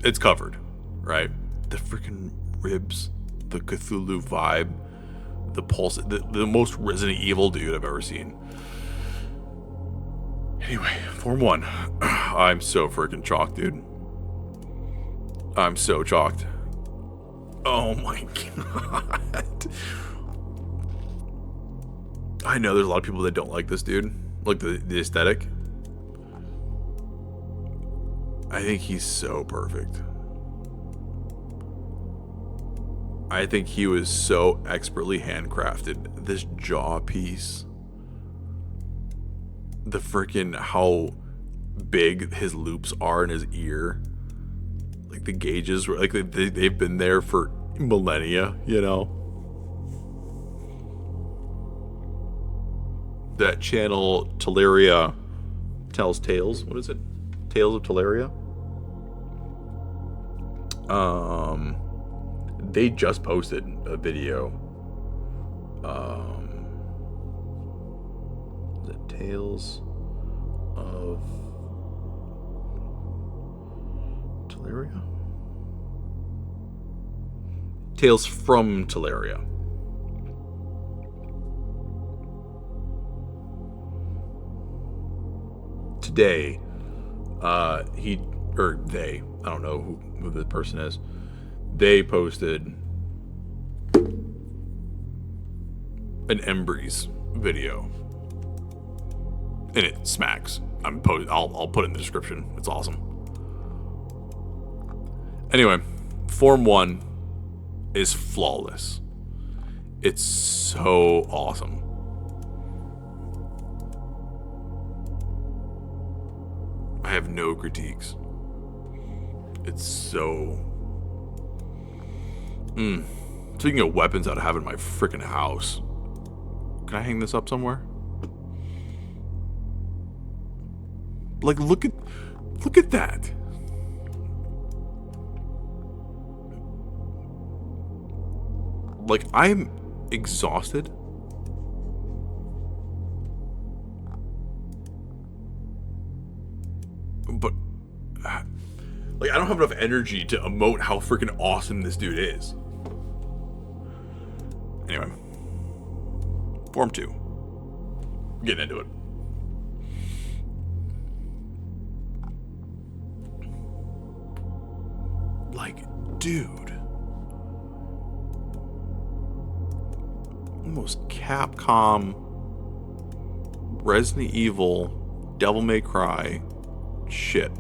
it's covered. Right? The freaking ribs. The Cthulhu vibe. The pulse. The most Resident Evil dude I've ever seen. Anyway, Form 1. I'm so freaking chalked, dude. I'm so chalked. Oh my god. I know there's a lot of people that don't like this dude. Like the aesthetic. I think he's so perfect. I think he was so expertly handcrafted. This jaw piece. The freaking how big his loops are in his ear, like the gauges, like they've been there for millennia, you know. That channel Teleria tells tales. What is it? Tales of Teleria. They just posted a video. Tales of Teleria? Tales from Teleria. Today, he, or they, I don't know who the person is, they posted an Embreeze video. And it smacks. I'll put it in the description. It's awesome. Anyway, Form 1 is flawless. It's so awesome. I have no critiques. It's so... Speaking of weapons I'd have in my freaking house. Can I hang this up somewhere? Like, look at that. Like, I'm exhausted. But, like, don't have enough energy to emote how freaking awesome this dude is. Anyway. Form 2. Getting into it. Like, dude. Almost Capcom, Resident Evil, Devil May Cry shit.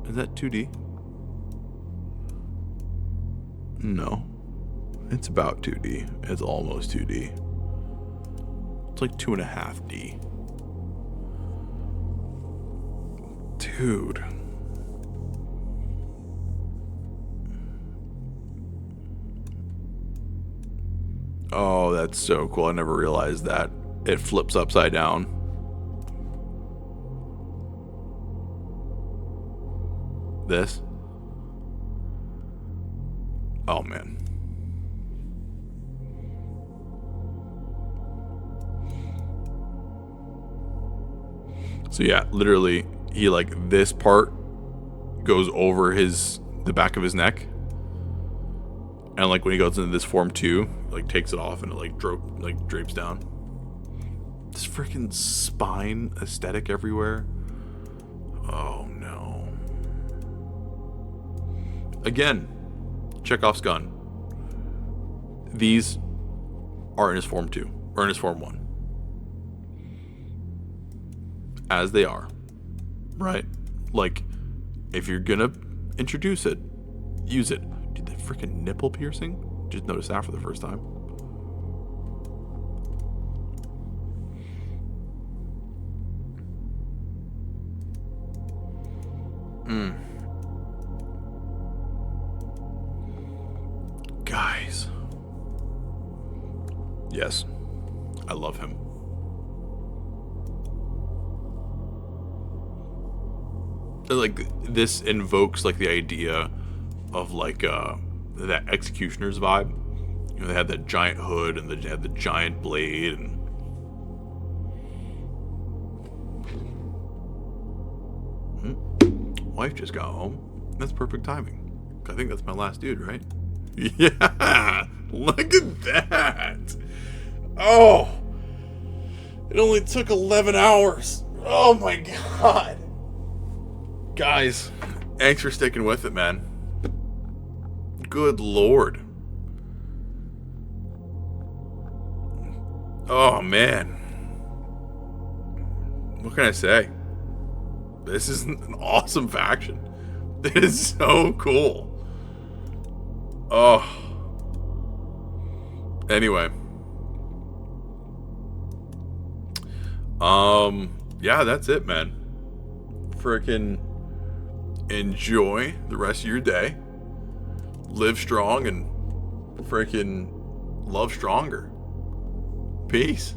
Is that 2D? No. It's about 2D. It's almost 2D. It's like 2.5D. Dude. Oh, that's so cool. I never realized that. It flips upside down. This. Oh, man. So yeah, literally, he like this part goes over the back of his neck. And like when he goes into this form 2, like takes it off and it like drapes down. This freaking spine aesthetic everywhere. Oh no. Again, Chekhov's gun. These are in his form 2 or in his form 1. As they are. Right? Like, if you're gonna introduce it, use it. Dude, that freaking nipple piercing? Just noticed that for the first time. Guys. Yes. I love him. Like, this invokes like the idea of like that Executioner's vibe. You know, they had that giant hood and they had the giant blade and wife just got home. That's perfect timing. I think that's my last dude, right? Yeah, look at that. Oh, it only took 11 hours. Oh my god. Guys, thanks for sticking with it, man. Good lord. Oh, man. What can I say? This is an awesome faction. It is so cool. Oh. Anyway. Yeah, that's it, man. Frickin' enjoy the rest of your day. Live strong and freaking love stronger. Peace.